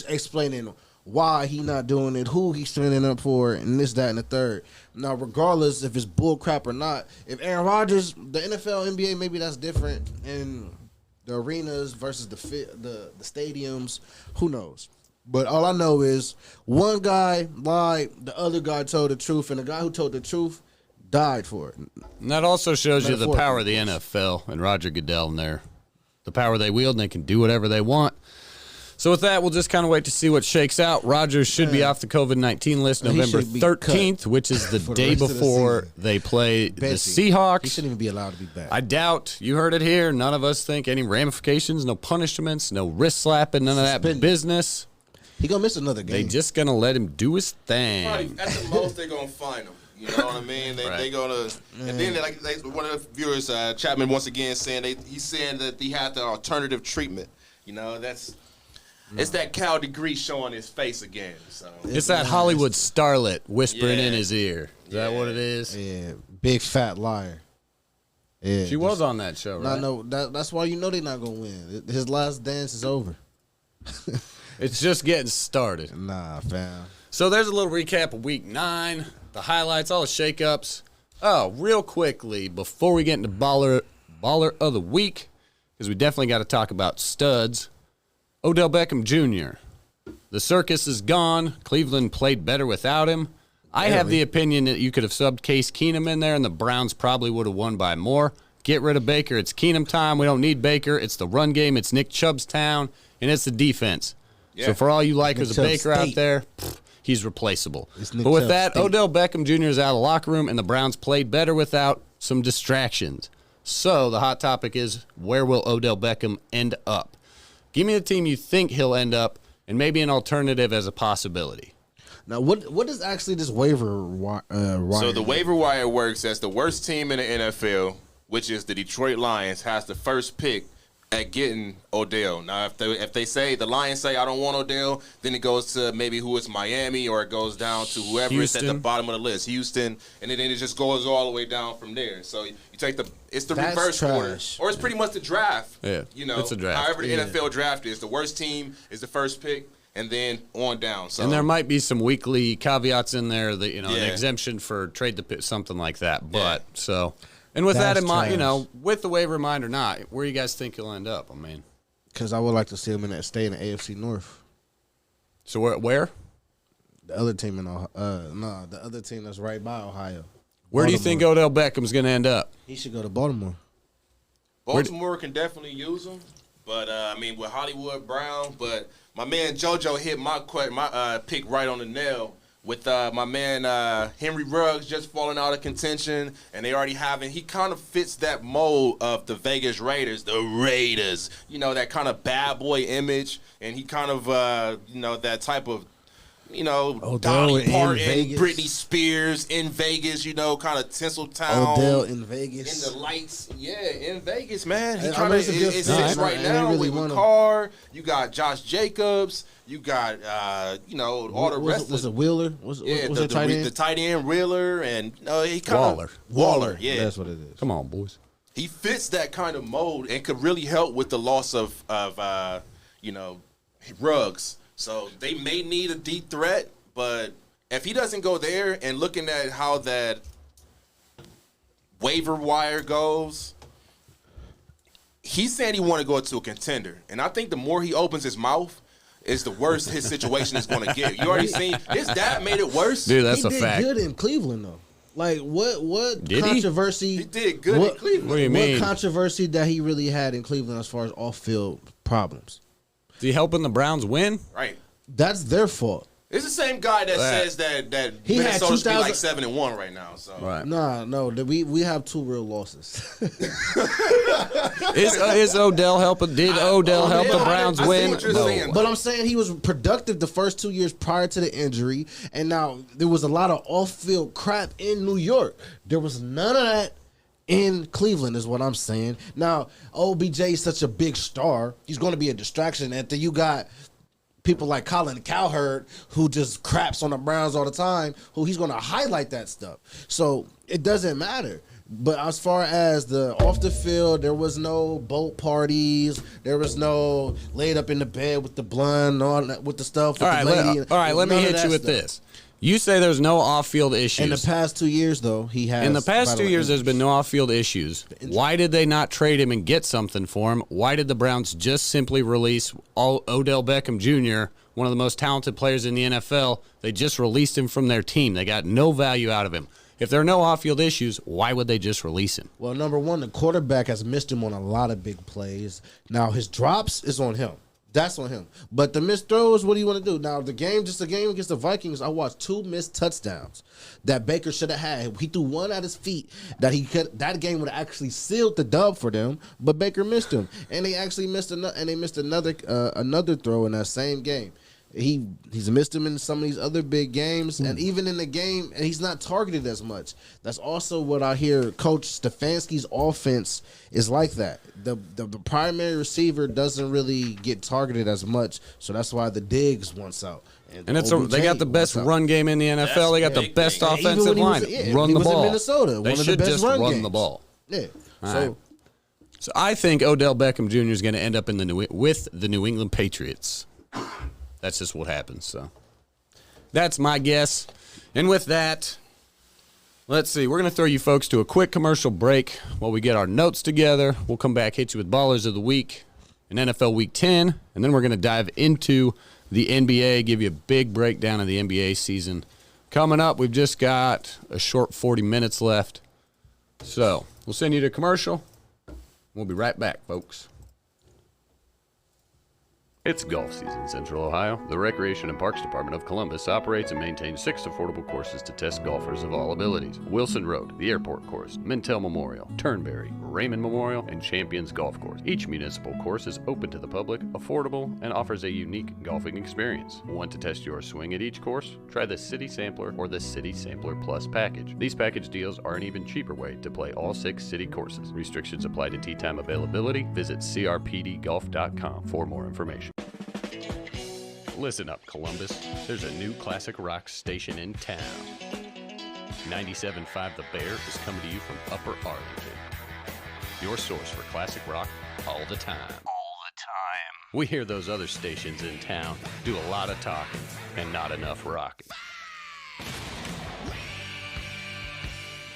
explaining why he not doing it, who he's standing up for, and this, that, and the third. Now, regardless if it's bull crap or not, if Aaron Rodgers, the NFL, NBA, maybe that's different, and the arenas versus the stadiums, who knows? But all I know is one guy lied, the other guy told the truth, and the guy who told the truth died for it. And that also shows you the power of the NFL and Roger Goodell and the power they wield, and they can do whatever they want. So with that, we'll just kind of wait to see what shakes out. Rodgers should be off the COVID-19 list November 13th, which is the day before they play the Seahawks. He shouldn't even be allowed to be back. I doubt, you heard it here, none of us think any ramifications, no punishments, no wrist slapping, none of that business. He going to miss another game. They just going to let him do his thing. Probably, at the most, they're going to fine him. You know what I mean? They going to, and then one of the viewers, Chapman, once again saying he's saying that he had the alternative treatment. That's. It's that Cal degree showing his face again. So It's that Hollywood starlet whispering in his ear. Is that what it is? Yeah, big fat liar. Yeah, She was on that show, right? No, that's why you know they're not gonna win. His last dance is over. It's just getting started. Nah, fam. So there's a little recap of Week 9, the highlights, all the shakeups. Oh, real quickly, before we get into Baller of the Week, because we definitely got to talk about studs, Odell Beckham Jr. The circus is gone. Cleveland played better without him. I have the opinion that you could have subbed Case Keenum in there, and the Browns probably would have won by more. Get rid of Baker. It's Keenum time. We don't need Baker. It's the run game. It's Nick Chubb's town, and it's the defense. Yeah. So for all you likers of Baker out there, he's replaceable. But with that, Odell Beckham Jr. is out of the locker room, and the Browns played better without some distractions. So the hot topic is, where will Odell Beckham end up? Give me the team you think he'll end up, and maybe an alternative as a possibility. Now, what is actually this waiver wire? So the waiver wire works as the worst team in the NFL, which is the Detroit Lions, has the first pick at getting Odell. Now, if they say, the Lions say, I don't want Odell, then it goes to maybe who is Miami, or it goes down to whoever is at the bottom of the list, Houston, and then it just goes all the way down from there. So you take it's the reverse order, or it's pretty much the draft. Yeah, it's a draft. However the NFL draft is, the worst team is the first pick, and then on down. So, and there might be some weekly caveats in there that, an exemption for trade the pick, something like that. But and with that in mind, with the waiver in mind or not, where you guys think he'll end up? I mean, because I would like to see him stay in the AFC North. So where? The other team the other team that's right by Ohio. Where do you think Odell Beckham's going to end up? He should go to Baltimore. Baltimore can definitely use him, but with Hollywood Brown, but my man JoJo hit my pick right on the nail. With my man Henry Ruggs just falling out of contention, and they already he kind of fits that mold of the Vegas Raiders, that kind of bad boy image, and he kind of, that type of, Dolly Parton, Britney Spears in Vegas, kind of Tinseltown. Odell in Vegas. In the lights, in Vegas, man. He kind of is right now really with Carr. You got Josh Jacobs. You got, all the rest. Was it Wheeler? Was it tight end? The tight end Wheeler, and he kind of Waller. Yeah, that's what it is. Come on, boys. He fits that kind of mold and could really help with the loss of Ruggs. So they may need a deep threat, but if he doesn't go there, and looking at how that waiver wire goes, he's saying he want to go to a contender, and I think the more he opens his mouth, is the worse his situation is going to get. You already seen his dad made it worse. Dude, that's a fact. He did good in Cleveland, though. Like, what did controversy? He did good in Cleveland. What do you mean? What controversy that he really had in Cleveland as far as off-field problems? Is he helping the Browns win? Right. That's their fault. It's the same guy that says that he Minnesota's be like 7-1 right now. So right. No, we have 2 real losses. Is Odell helping? Did Odell help the Browns win? No. But I'm saying he was productive the first 2 years prior to the injury, and now there was a lot of off-field crap in New York. There was none of that in Cleveland, is what I'm saying. Now, OBJ is such a big star; he's going to be a distraction. And then you got people like Colin Cowherd, who just craps on the Browns all the time, who he's going to highlight that stuff. So it doesn't matter. But as far as the off the field, there was no boat parties. There was no laid up in the bed with the blunt, all that, with the stuff. With the lady. All right, let me hit you with this. You say there's no off-field issues. In the past 2 years, though, he has. In the past 2 years, there's been no off-field issues. Why did they not trade him and get something for him? Why did the Browns just simply release Odell Beckham Jr., one of the most talented players in the NFL? They just released him from their team. They got no value out of him. If there are no off-field issues, why would they just release him? Well, number one, the quarterback has missed him on a lot of big plays. Now, his drops is on him. That's on him. But the missed throws, what do you want to do? Now, the game against the Vikings, I watched 2 missed touchdowns that Baker should have had. He threw one at his feet that game would have actually sealed the dub for them, but Baker missed him. And they actually missed another throw in that same game. He's missed him in some of these other big games, and even in the game, and he's not targeted as much. That's also what I hear. Coach Stefanski's offense is like that. The primary receiver doesn't really get targeted as much, so that's why the Diggs wants out. And they got the best run game in the NFL. They got the best offensive line. Run the ball. In Minnesota, they should just run the ball. Yeah. So I think Odell Beckham Jr. is going to end up with the New England Patriots. That's just what happens. So that's my guess. And with that, let's see. We're going to throw you folks to a quick commercial break while we get our notes together. We'll come back, hit you with Ballers of the Week and NFL Week 10, and then we're going to dive into the NBA, give you a big breakdown of the NBA season. Coming up, we've just got a short 40 minutes left. So we'll send you to commercial. We'll be right back, folks. It's golf season in Central Ohio. The Recreation and Parks Department of Columbus operates and maintains 6 affordable courses to test golfers of all abilities. Wilson Road, the Airport Course, Mintel Memorial, Turnberry, Raymond Memorial, and Champions Golf Course. Each municipal course is open to the public, affordable, and offers a unique golfing experience. Want to test your swing at each course? Try the City Sampler or the City Sampler Plus package. These package deals are an even cheaper way to play all 6 city courses. Restrictions apply to tee time availability. Visit crpdgolf.com for more information. Listen up, Columbus. There's a new classic rock station in town. 97.5 The Bear is coming to you from Upper Arlington. Your source for classic rock all the time. All the time. We hear those other stations in town do a lot of talking and not enough rocking.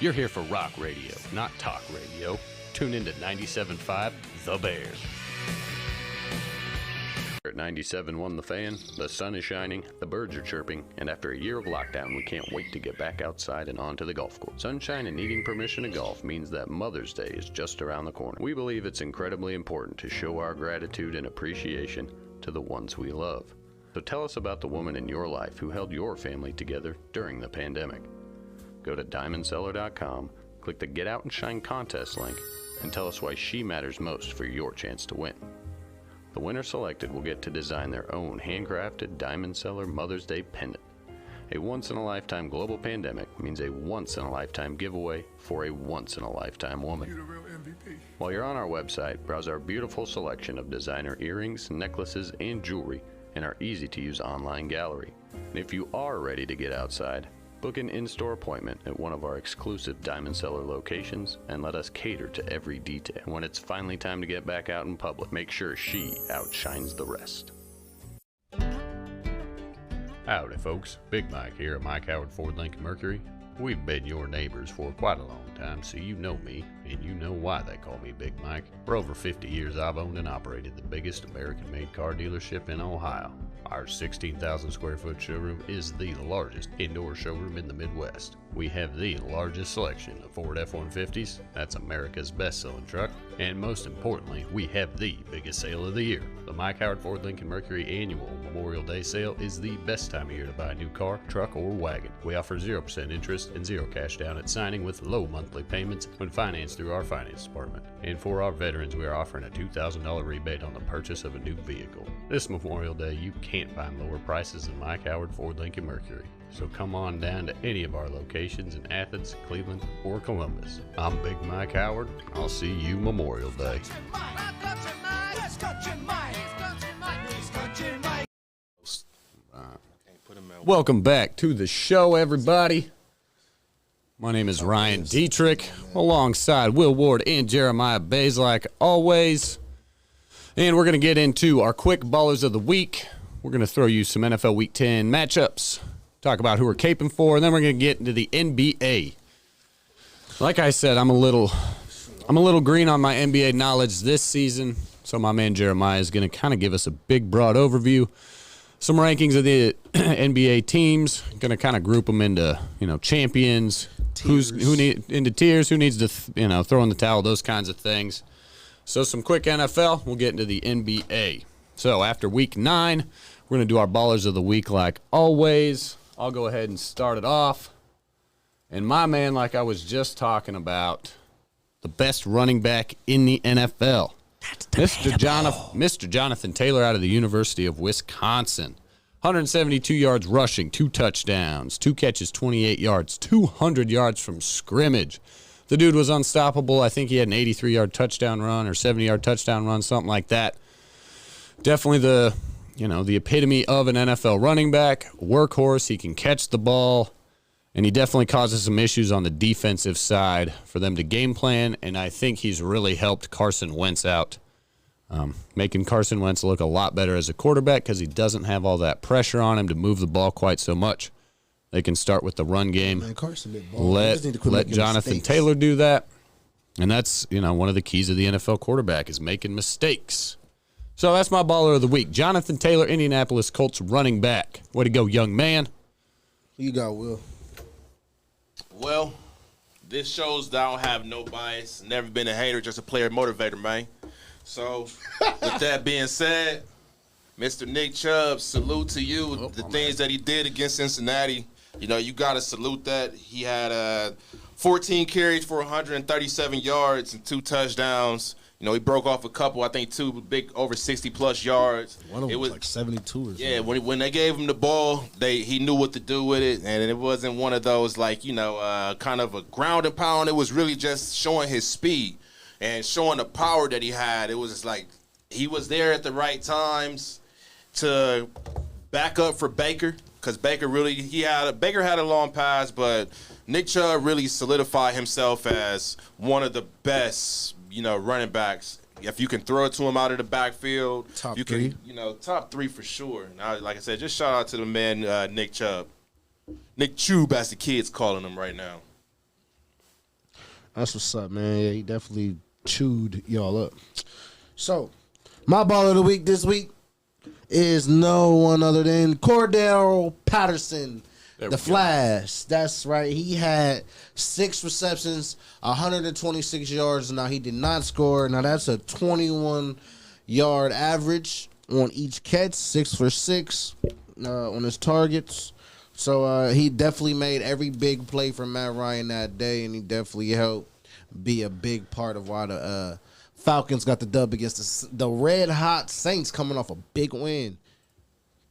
You're here for rock radio, not talk radio. Tune in to 97.5 The Bear. At 97.1 The Fan, the sun is shining, the birds are chirping, and after a year of lockdown, we can't wait to get back outside and onto the golf course. Sunshine and needing permission to golf means that Mother's Day is just around the corner. We believe it's incredibly important to show our gratitude and appreciation to the ones we love. So tell us about the woman in your life who held your family together during the pandemic. Go to diamondseller.com, click the Get Out and Shine contest link, and tell us why she matters most for your chance to win. The winner selected will get to design their own handcrafted Diamond Seller Mother's Day pendant. A once-in-a-lifetime global pandemic means a once-in-a-lifetime giveaway for a once-in-a-lifetime woman. You're the real MVP. While you're on our website, browse our beautiful selection of designer earrings, necklaces, and jewelry in our easy-to-use online gallery. And if you are ready to get outside, book an in-store appointment at one of our exclusive Diamond Seller locations and let us cater to every detail. When it's finally time to get back out in public, make sure she outshines the rest. Howdy folks, Big Mike here at Mike Howard Ford Lincoln Mercury. We've been your neighbors for quite a long time, so you know me, and you know why they call me Big Mike. For over 50 years, I've owned and operated the biggest American-made car dealership in Ohio. Our 16,000 square foot showroom is the largest indoor showroom in the Midwest. We have the largest selection of Ford F-150s, that's America's best-selling truck, and most importantly, we have the biggest sale of the year. The Mike Howard Ford Lincoln Mercury Annual Memorial Day Sale is the best time of year to buy a new car, truck, or wagon. We offer 0% interest and 0 cash down at signing with low monthly payments when financed through our finance department. And for our veterans, we are offering a $2,000 rebate on the purchase of a new vehicle. This Memorial Day, you can't find lower prices than Mike Howard Ford Lincoln Mercury. So come on down to any of our locations in Athens, Cleveland, or Columbus. I'm Big Mike Howard. I'll see you Memorial Day. Welcome back to the show, everybody. My name is Ryan Dietrich, alongside Will Ward and Jeremiah Bays, like always. And we're going to get into our quick Ballers of the Week. We're going to throw you some NFL Week 10 matchups, talk about who we're caping for, and then we're going to get into the NBA. Like I said, I'm a little green on my NBA knowledge this season, so my man Jeremiah is going to kind of give us a big, broad overview. Some rankings of the NBA teams. Going to kind of group them into, champions, into tiers, who needs to, throw in the towel, those kinds of things. So some quick NFL. We'll get into the NBA. So after Week 9, we're going to do our Ballers of the Week like always. I'll go ahead and start it off. And my man, like I was just talking about, the best running back in the NFL. Mr. Jonathan Taylor out of the University of Wisconsin. 172 yards rushing, 2 touchdowns, 2 catches, 28 yards, 200 yards from scrimmage. The dude was unstoppable. I think he had an 83-yard touchdown run or 70-yard touchdown run, something like that. Definitely the epitome of an NFL running back, workhorse. He can catch the ball. And he definitely causes some issues on the defensive side for them to game plan, and I think he's really helped Carson Wentz out, making Carson Wentz look a lot better as a quarterback because he doesn't have all that pressure on him to move the ball quite so much. They can start with the run game. Man, Carson let Jonathan Taylor do that, and that's one of the keys of the NFL quarterback is making mistakes. So that's my baller of the week. Jonathan Taylor, Indianapolis Colts running back. Way to go, young man. Who you got, Will? Well, this shows that I don't have no bias. Never been a hater, just a player motivator, man. So, with that being said, Mr. Nick Chubb, salute to you. The things that he did against Cincinnati, you got to salute that. He had 14 carries for 137 yards and 2 touchdowns. He broke off a couple, I think 2 big over 60-plus yards. One of them was like 72 or something. Yeah, when they gave him the ball, he knew what to do with it, and it wasn't one of those kind of a ground and pound. It was really just showing his speed and showing the power that he had. It was just like he was there at the right times to back up for Baker because Baker had a long pass, but Nick Chubb really solidified himself as one of the best running backs. If you can throw it to him out of the backfield, top 3 for sure. And like I said, just shout out to the man Nick Chubb. Nick Chubb, as the kids calling him right now. That's what's up, man. Yeah, he definitely chewed y'all up. So, my ball of the week this week is no one other than Cordell Patterson. The Flash. That's right. He had 6 receptions, 126 yards. Now, he did not score. Now, that's a 21-yard average on each catch, 6 for 6 on his targets. So, he definitely made every big play for Matt Ryan that day, and he definitely helped be a big part of why the Falcons got the dub against the red-hot Saints coming off a big win.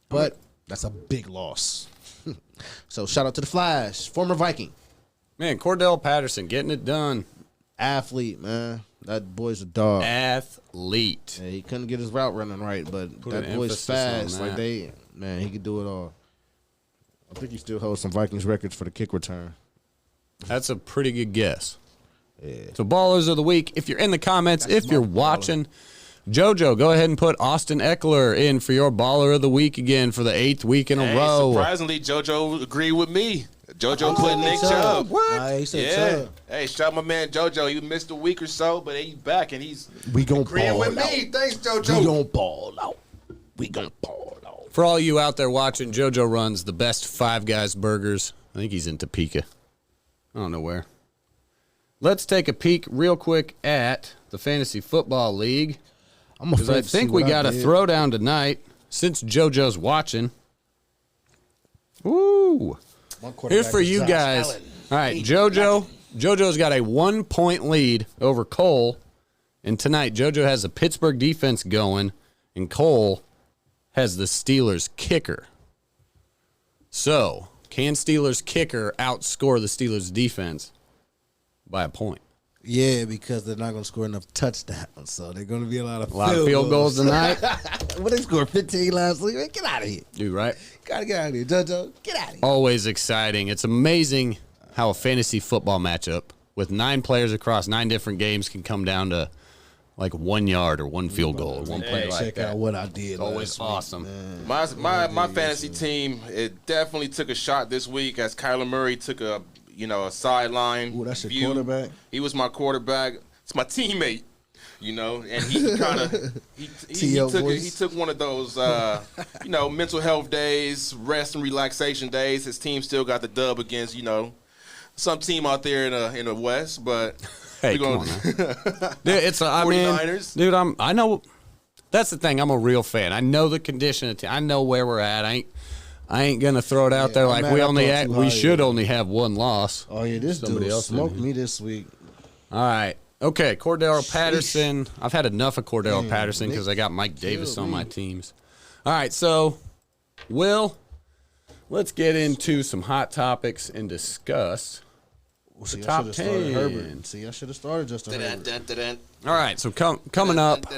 But that's a big loss. So, shout out to the Flash, former Viking. Man, Cordell Patterson getting it done. Athlete, man. That boy's a dog. Athlete. Yeah, he couldn't get his route running right, but Put that an boy's emphasis fast. on that. He could do it all. I think he still holds some Vikings records for the kick return. That's a pretty good guess. Yeah. So, ballers of the week, if you're in the comments, if you're watching, JoJo, go ahead and put Austin Eckler in for your baller of the week again for the 8th week in a row. Surprisingly, JoJo agreed with me. JoJo put Nick Chubb. What? He said Chubb. Hey, shout out my man JoJo. He missed a week or so, but he's back and he's agreeing ball with me. out. Thanks, JoJo. We gonna ball out. We gonna ball out. For all you out there watching, JoJo runs the best Five Guys burgers. I think he's in Topeka. I don't know where. Let's take a peek real quick at the Fantasy Football League. Because I think we got a throwdown tonight since JoJo's watching. Ooh. Here's for you guys. All right, JoJo's got a 1-point lead over Cole. And tonight, JoJo has the Pittsburgh defense going, and Cole has the Steelers kicker. So, can Steelers kicker outscore the Steelers defense by a point? Yeah, because they're not going to score enough touchdowns, so they're going to be a lot of field goals tonight. Well, they scored 15 last week. Man, get out of here. Dude, right? Got to get out of here, JoJo. Get out of here. Always exciting. It's amazing how a fantasy football matchup with 9 players across 9 different games can come down to like 1 yard or 1 field goal or 1 play like Check that. out what I did. It's always last awesome. week, My fantasy team, it definitely took a shot this week as Kyler Murray took a sideline. Ooh, that's your view. quarterback? He was my quarterback. It's my teammate, and he kind of he took one of those mental health days, rest and relaxation days. His team still got the dub against some team out there in the West, but hey, come on, man. Dude, 49ers. I know. That's the thing. I'm a real fan. I know the condition of the team. I know where we're at. I ain't gonna throw it out there like we should only have 1 loss. Oh yeah, this dude smoked me this week. All right. Okay, Cordell Patterson. I've had enough of Cordell Patterson because I got Mike Davis on my teams. All right, so Will, let's get into some hot topics and discuss the top 10. Herbert. See, I should have started Justin Herbert. All right, so coming up,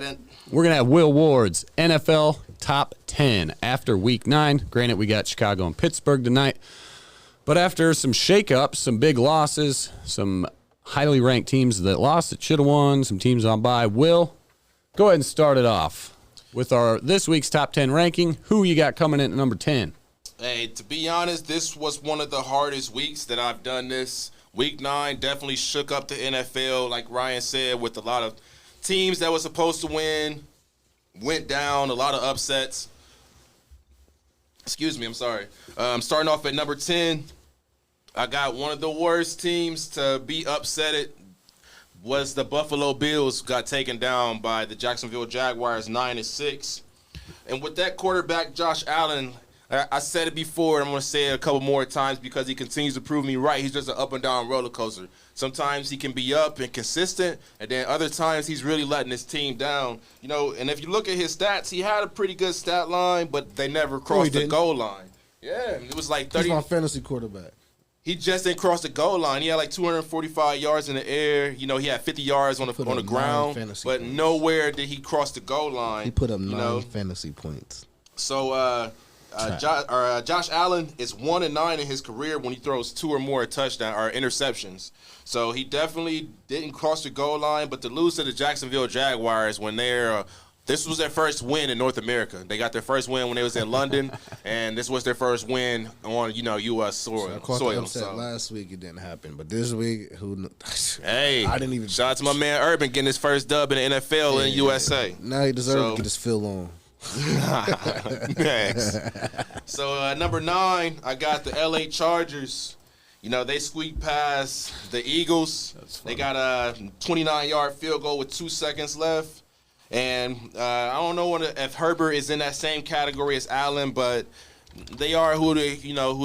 we're going to have Will Ward's NFL top 10 after week 9. Granted, we got Chicago and Pittsburgh tonight. But after some shakeups, some big losses, some highly ranked teams that lost that should have won, some teams on bye, Will, go ahead and start it off with our this week's top 10 ranking. Who you got coming in at number 10? Hey, to be honest, this was one of the hardest weeks that I've done this. Week 9 definitely shook up the NFL, like Ryan said, with a lot of teams that were supposed to win, went down, a lot of upsets. Excuse me, I'm sorry. Starting off at number 10, I got one of the worst teams to be upsetted was the Buffalo Bills. Got taken down by the Jacksonville Jaguars 9-6. And with that quarterback, Josh Allen, I said it before, and I'm going to say it a couple more times because he continues to prove me right. He's just an up-and-down roller coaster. Sometimes he can be up and consistent, and then other times he's really letting his team down. You know, and if you look at his stats, he had a pretty good stat line, but they never crossed the goal line. Yeah, it was like 30. He's my fantasy quarterback. He just didn't cross the goal line. He had like 245 yards in the air. You know, he had 50 yards on the ground, but points. Nowhere did he cross the goal line. He put up 9 fantasy points. So, Josh Allen is 1-9 in his career when he throws 2 or more touchdowns or interceptions. So he definitely didn't cross the goal line. But to lose to the Jacksonville Jaguars when this was their first win in North America. They got their first win when they was in London, and this was their first win on U.S. soil. So last week it didn't happen, but this week, who knows? Hey, I didn't even. Shout out to my man Urban getting his first dub in the NFL in USA. Now he deserves to get his fill on. Yes. So number 9, I got the LA Chargers. You know, they squeaked past the Eagles. They got a 29-yard field goal with 2 seconds left. And I don't know if Herbert is in that same category as Allen, but they are who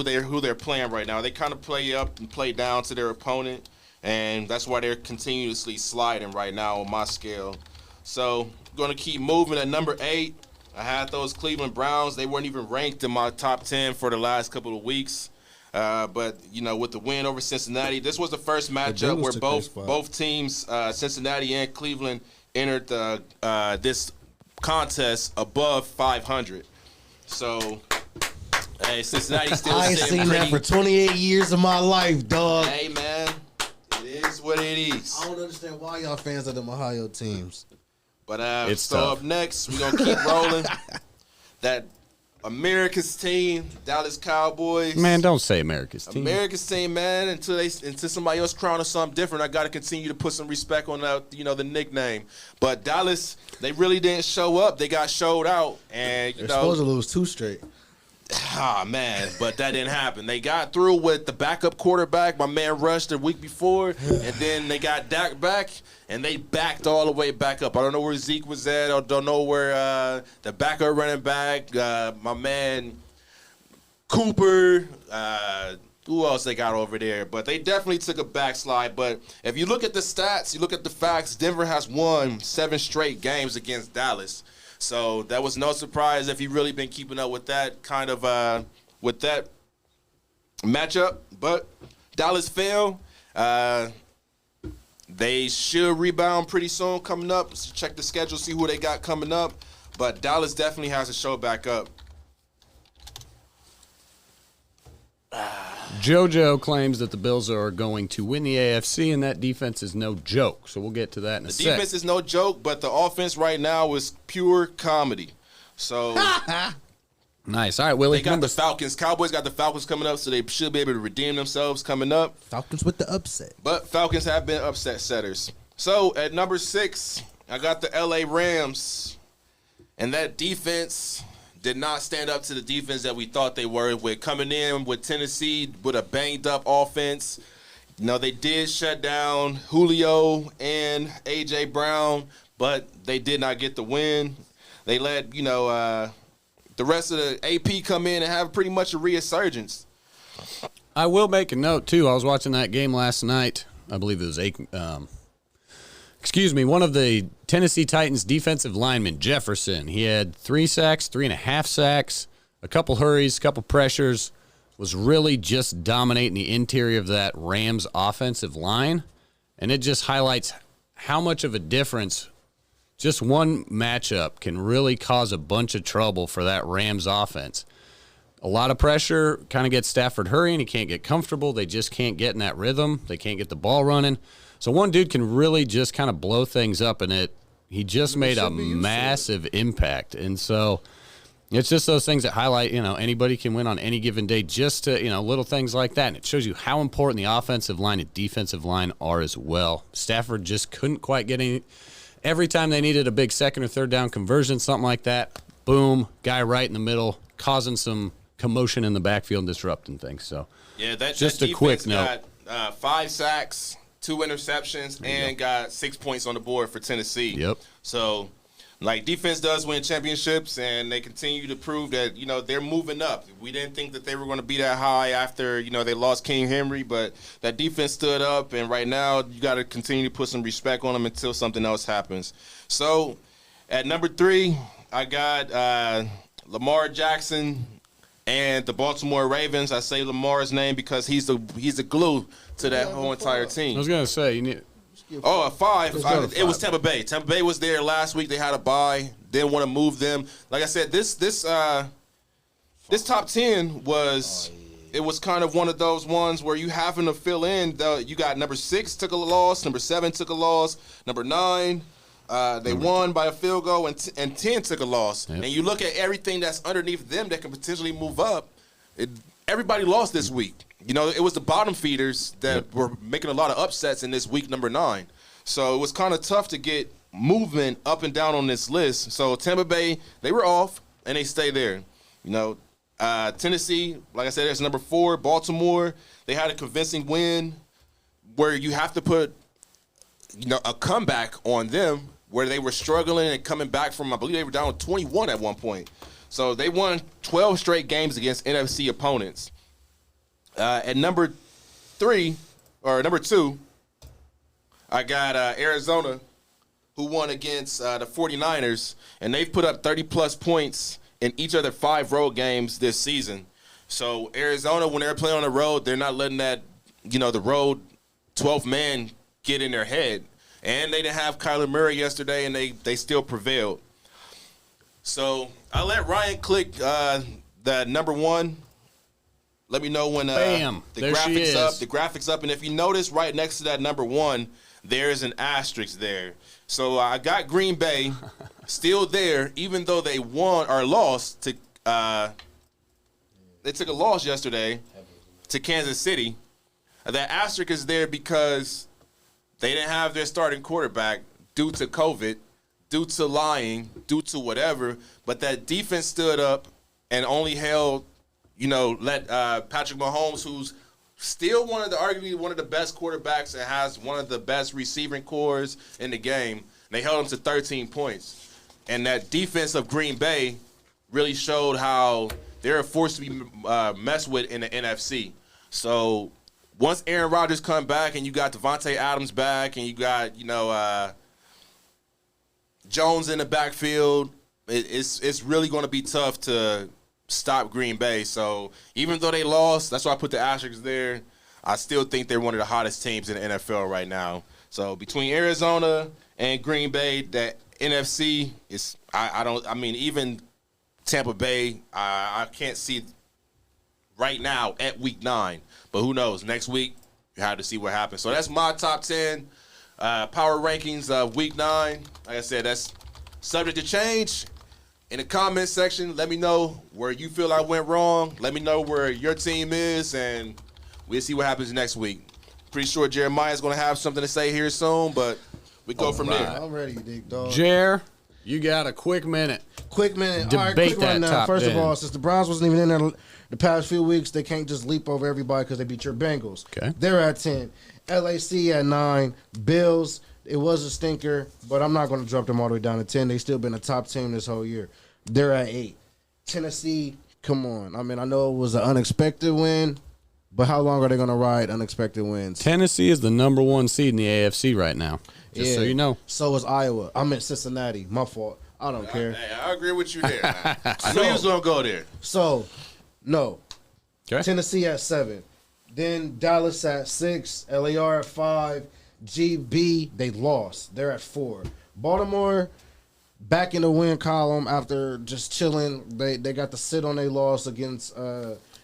they're playing right now. They kind of play up and play down to their opponent, and that's why they're continuously sliding right now on my scale. So going to keep moving at number 8. I had those Cleveland Browns. They weren't even ranked in my top 10 for the last couple of weeks. But, you know, with the win over Cincinnati, this was the first matchup where both teams, Cincinnati and Cleveland, entered this contest above 500. So, hey, Cincinnati still I ain't seen that for 28 years of my life, dog. Hey, man, it is what it is. I don't understand why y'all fans of them Ohio teams. But it's tough. Up next, we're going to keep rolling. That America's team, Dallas Cowboys. Man, don't say America's team. America's team, man. Until somebody else crown us something different, I got to continue to put some respect on the nickname. But Dallas, they really didn't show up. They got showed out, and They're supposed to lose 2 straight. Man, but that didn't happen. They got through with the backup quarterback. My man rushed the week before, and then they got Dak back, and they backed all the way back up. I don't know where Zeke was at. I don't know where the backup running back, my man Cooper, who else they got over there. But they definitely took a backslide. But if you look at the stats, you look at the facts, Denver has won 7 straight games against Dallas. So that was no surprise if you really been keeping up with that kind of with that matchup. But Dallas fell. They should rebound pretty soon coming up. Let's check the schedule, see who they got coming up. But Dallas definitely has to show back up. JoJo claims that the Bills are going to win the AFC, and that defense is no joke. So we'll get to that in a sec. The defense is no joke, but the offense right now is pure comedy. So nice. All right, Willie. They got the Falcons. Cowboys got the Falcons coming up, so they should be able to redeem themselves coming up. Falcons with the upset. But Falcons have been upset setters. So at number 6, I got the LA Rams. And that defense did not stand up to the defense that we thought they were. With coming in with Tennessee with a banged-up offense. You know, they did shut down Julio and A.J. Brown, but they did not get the win. They let, the rest of the AP come in and have pretty much a resurgence. I will make a note, too. I was watching that game last night. I believe it was one of the Tennessee Titans defensive linemen, Jefferson. He had 3 sacks, 3.5 sacks, a couple hurries, a couple pressures, was really just dominating the interior of that Rams offensive line. And it just highlights how much of a difference just one matchup can really cause a bunch of trouble for that Rams offense. A lot of pressure kind of gets Stafford hurrying. He can't get comfortable. They just can't get in that rhythm. They can't get the ball running. So one dude can really just kind of blow things up, and he just made a massive impact. And so it's just those things that highlight, anybody can win on any given day, just to, little things like that. And it shows you how important the offensive line and defensive line are as well. Stafford just couldn't quite get any. Every time they needed a big second or third down conversion, something like that, boom, guy right in the middle, causing some commotion in the backfield and disrupting things. So yeah, just that a quick note. Got 5 sacks, 2 interceptions, and got 6 points on the board for Tennessee. Yep. So, defense does win championships, and they continue to prove that, they're moving up. We didn't think that they were going to be that high after, they lost King Henry, but that defense stood up, and right now you got to continue to put some respect on them until something else happens. So, at number 3, I got Lamar Jackson and the Baltimore Ravens. I say Lamar's name because he's the glue to that whole entire team. I was going to say, you need – Oh, 5. It was Tampa Bay. Tampa Bay was there last week. They had a bye. Didn't want to move them. Like I said, this top 10 was it was kind of one of those ones where you having to fill in. You got number 6 took a loss, number 7 took a loss, number 9 they won by a field goal, and 10 took a loss. Yep. And you look at everything that's underneath them that can potentially move up. Everybody lost this week. It was the bottom feeders that were making a lot of upsets in this week number 9. So it was kind of tough to get movement up and down on this list. So Tampa Bay, they were off, and they stay there. Tennessee, like I said, that's number 4. Baltimore, they had a convincing win where you have to put, a comeback on them where they were struggling and coming back from, I believe they were down 21 at one point. So they won 12 straight games against NFC opponents. At number 2, I got Arizona, who won against the 49ers, and they've put up 30-plus points in each of their 5 road games this season. So Arizona, when they're playing on the road, they're not letting that, the road 12th man get in their head. And they didn't have Kyler Murray yesterday, and they still prevailed. So I let Ryan click the number 1. Let me know when Bam, the there she is. graphics up. And if you notice right next to that number 1, there's an asterisk there. So I got Green Bay still there, even though they won or lost to they took a loss yesterday to Kansas City. That asterisk is there because they didn't have their starting quarterback due to COVID, due to lying, due to whatever. But that defense stood up and only held, let Patrick Mahomes, who's still arguably one of the best quarterbacks and has one of the best receiving cores in the game, they held him to 13 points. And that defense of Green Bay really showed how they're a force to be messed with in the NFC. So once Aaron Rodgers come back and you got Devontae Adams back and you got, Jones in the backfield, it's really going to be tough to stop Green Bay. So even though they lost, that's why I put the asterisks there, I still think they're one of the hottest teams in the NFL right now. So between Arizona and Green Bay, that NFC is even Tampa Bay, I can't see right now at week 9. But who knows? Next week, you have to see what happens. So that's my top 10 power rankings of week 9. Like I said, that's subject to change. In the comments section, let me know where you feel I went wrong. Let me know where your team is, and we'll see what happens next week. Pretty sure Jeremiah's going to have something to say here soon, but we go from there. I'm ready, big dog. Jer, you got a quick minute. Quick minute. Debate all right, quick that rundown. top First 10. of all, since the Browns wasn't even in there the past few weeks, they can't just leap over everybody because they beat your Bengals. Okay. They're at 10. LAC at 9. Bills, it was a stinker, but I'm not going to drop them all the way down to 10. They still been a top team this whole year. They're at 8. Tennessee, come on. I mean, I know it was an unexpected win, but how long are they going to ride unexpected wins? Tennessee is the number 1 seed in the AFC right now, just so you know. So is Iowa. I meant Cincinnati. My fault. I don't care. Hey, I agree with you there. I knew you was gonna go there. So, no. Okay. Tennessee at 7. Then Dallas at 6. LAR at 5. GB, they lost. They're at 4. Baltimore back in the win column after just chilling. They got to sit on their loss against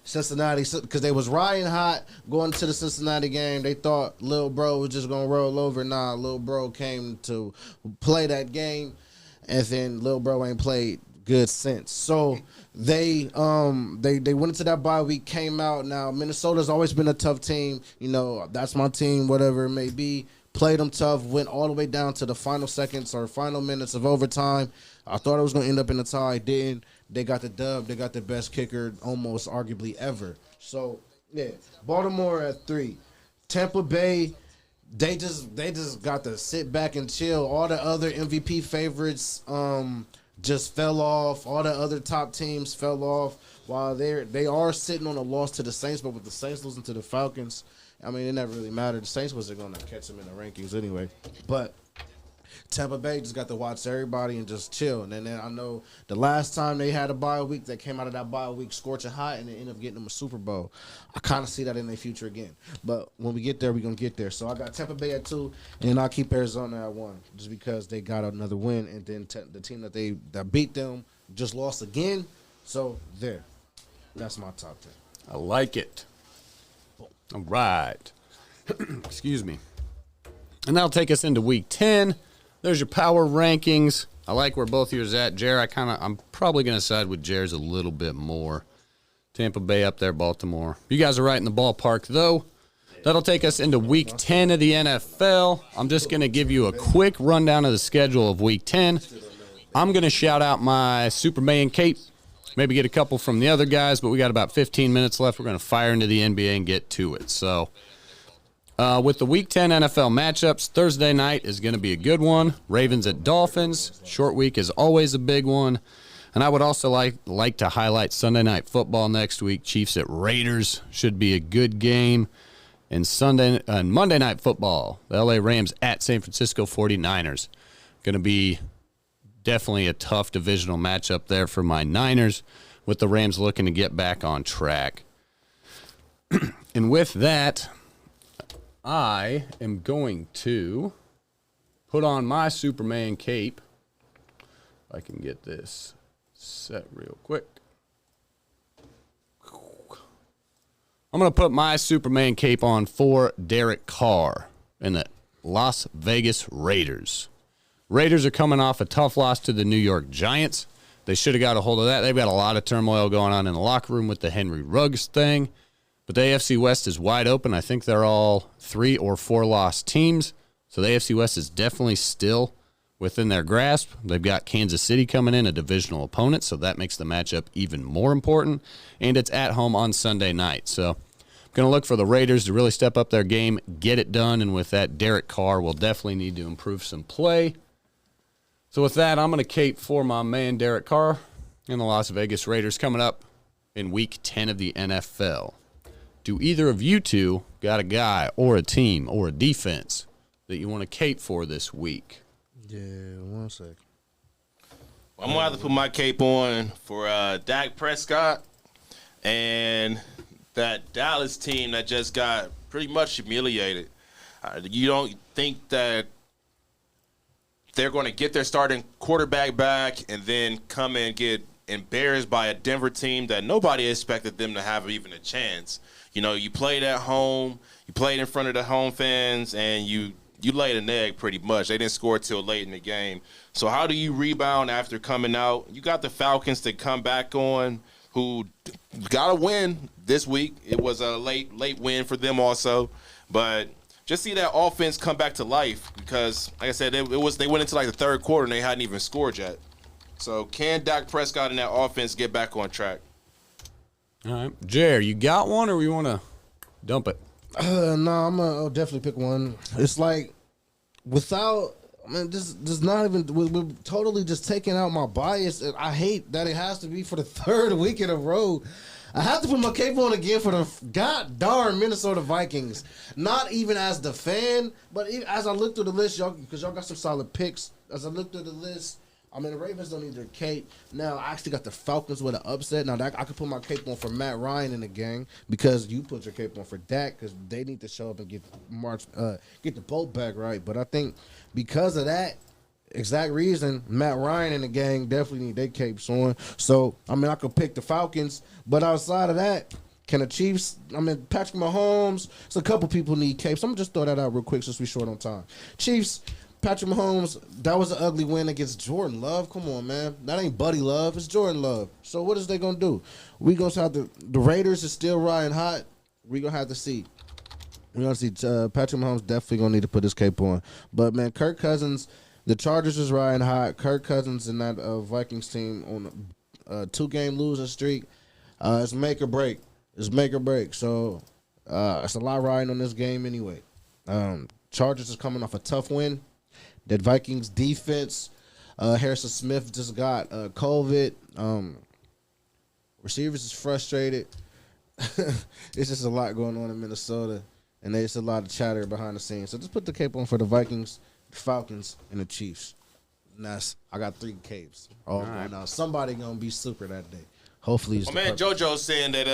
Cincinnati because they was riding hot going to the Cincinnati game. They thought Lil Bro was just going to roll over. Nah, Lil Bro came to play that game, and then Lil Bro ain't played good since. So they went into that bye week, came out. Now, Minnesota's always been a tough team. You know, that's my team, whatever it may be. Played them tough, went all the way down to the final seconds or final minutes of overtime. I thought it was going to end up in a tie. Didn't. They got the dub. They got the best kicker almost arguably ever. So, yeah. Baltimore at 3. Tampa Bay, they just got to sit back and chill. All the other MVP favorites just fell off. All the other top teams fell off. While they are sitting on a loss to the Saints, but with the Saints losing to the Falcons, I mean, it never really mattered. The Saints wasn't going to catch them in the rankings anyway. But Tampa Bay just got to watch everybody and just chill. And then I know the last time they had a bye week, they came out of that bye week scorching hot, and they ended up getting them a Super Bowl. I kind of see that in their future again. But when we get there, we're going to get there. So I got Tampa Bay at 2, and I'll keep Arizona at 1 just because they got another win. And then the team that beat them just lost again. So there. That's my top 10. I like it. All right. Excuse me. And that'll take us into week 10. There's your power rankings. I like where both of yours at. Jer, I'm probably going to side with Jer's a little bit more. Tampa Bay up there, Baltimore. You guys are right in the ballpark, though. That'll take us into week 10 of the NFL. I'm just going to give you a quick rundown of the schedule of week 10. I'm going to shout out my Superman cape. Maybe get a couple from the other guys, but we got about 15 minutes left. We're going to fire into the NBA and get to it. So, with the Week 10 NFL matchups, Thursday night is going to be a good one. Ravens at Dolphins. Short week is always a big one. And I would also like to highlight Sunday Night Football next week. Chiefs at Raiders should be a good game. And Monday Night Football, the LA Rams at San Francisco 49ers. Going to be definitely a tough divisional matchup there for my Niners, with the Rams looking to get back on track. And with that, I am going to put on my Superman cape. If I can get this set real quick. I'm going to put my Superman cape on for Derek Carr and the Las Vegas Raiders. Raiders are coming off a tough loss to the New York Giants. They should have got a hold of that. They've got a lot of turmoil going on in the locker room with the Henry Ruggs thing. But the AFC West is wide open. I think they're all 3 or 4 lost teams. So the AFC West is definitely still within their grasp. They've got Kansas City coming in, a divisional opponent, so that makes the matchup even more important. And it's at home on Sunday night. So I'm going to look for the Raiders to really step up their game, get it done. And with that, Derek Carr will definitely need to improve some play. So with that, I'm going to cape for my man Derek Carr and the Las Vegas Raiders coming up in Week 10 of the NFL. Do either of you two got a guy or a team or a defense that you want to cape for this week? Yeah, 1 second. I'm going to have to put my cape on for Dak Prescott and that Dallas team that just got pretty much humiliated. You don't think that they're going to get their starting quarterback back and then come and get embarrassed by a Denver team that nobody expected them to have even a chance. You know, you played at home, you played in front of the home fans, and you laid an egg pretty much. They didn't score till late in the game. So how do you rebound after coming out? You got the Falcons to come back on, who got a win this week. It was a late win for them also. But just see that offense come back to life because, like I said, they went into like the third quarter and they hadn't even scored yet. So can Dak Prescott and that offense get back on track? All right. Jer, you got one or we want to dump it? No, I'm going to definitely pick one. It's like without – I mean, this not even – we're totally just taking out my bias. And I hate that it has to be for the third week in a row. I have to put my cape on again for the god darn Minnesota Vikings. Not even as the fan, but as I look through the list, y'all, because y'all got some solid picks. As I look through the list, I mean, the Ravens don't need their cape. Now, I actually got the Falcons with an upset. Now, I could put my cape on for Matt Ryan in the game because you put your cape on for Dak because they need to show up and get the boat back right. But I think because of that exact reason, Matt Ryan and the gang definitely need their capes on. So, I mean, I could pick the Falcons. But outside of that, can the Chiefs, Patrick Mahomes, so a couple people need capes. I'm going to just throw that out real quick since we're short on time. Chiefs, Patrick Mahomes, that was an ugly win against Jordan Love. Come on, man. That ain't Buddy Love. It's Jordan Love. So what is they going to do? We going to have the Raiders is still riding hot. We going to have to see. We're going to see Patrick Mahomes definitely going to need to put his cape on. But, man, Kirk Cousins, the Chargers is riding hot. Kirk Cousins and that Vikings team on a 2-game losing streak. It's make or break. It's make or break. So it's a lot riding on this game anyway. Chargers is coming off a tough win. That Vikings defense, Harrison Smith just got COVID. Receivers is frustrated. It's just a lot going on in Minnesota, and there's a lot of chatter behind the scenes. So just put the cape on for the Vikings, the Falcons, and the Chiefs. And I got 3 capes. All right. Now somebody gonna be super that day. Hopefully, it's JoJo's saying that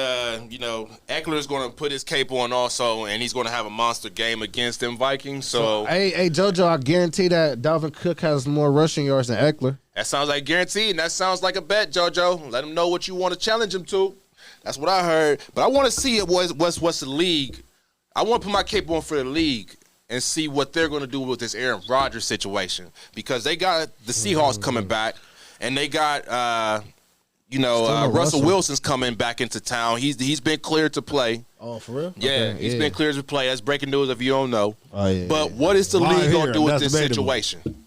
Eckler's going to put his cape on also, and he's going to have a monster game against them Vikings. So hey, JoJo, I guarantee that Dalvin Cook has more rushing yards than Eckler. That sounds like guaranteed, and that sounds like a bet, JoJo. Let him know what you want to challenge him to. That's what I heard. But I want to see what's the league. I want to put my cape on for the league and see what they're going to do with this Aaron Rodgers situation, because they got the Seahawks coming back, and they got Russell Wilson's coming back into town. He's been cleared to play. Oh, for real? Yeah, okay, he's been cleared to play. That's breaking news if you don't know. Oh, yeah, but what is the league going to do with this debatable. situation?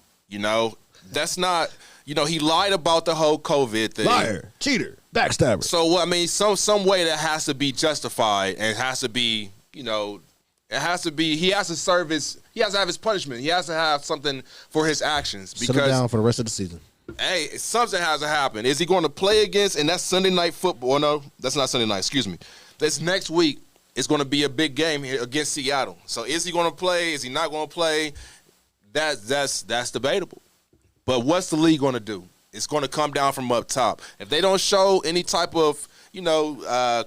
That's not – he lied about the whole COVID thing. Liar, cheater, backstabber. So, some way that has to be justified, and it has to be, he has to have his punishment. He has to have something for his actions. Sit him down for the rest of the season. Hey, something has to happen. Is he going to play against, and that's Sunday night football. No, that's not Sunday night. Excuse me. This next week is going to be a big game here against Seattle. So is he going to play? Is he not going to play? That's debatable. But what's the league going to do? It's going to come down from up top. If they don't show any type of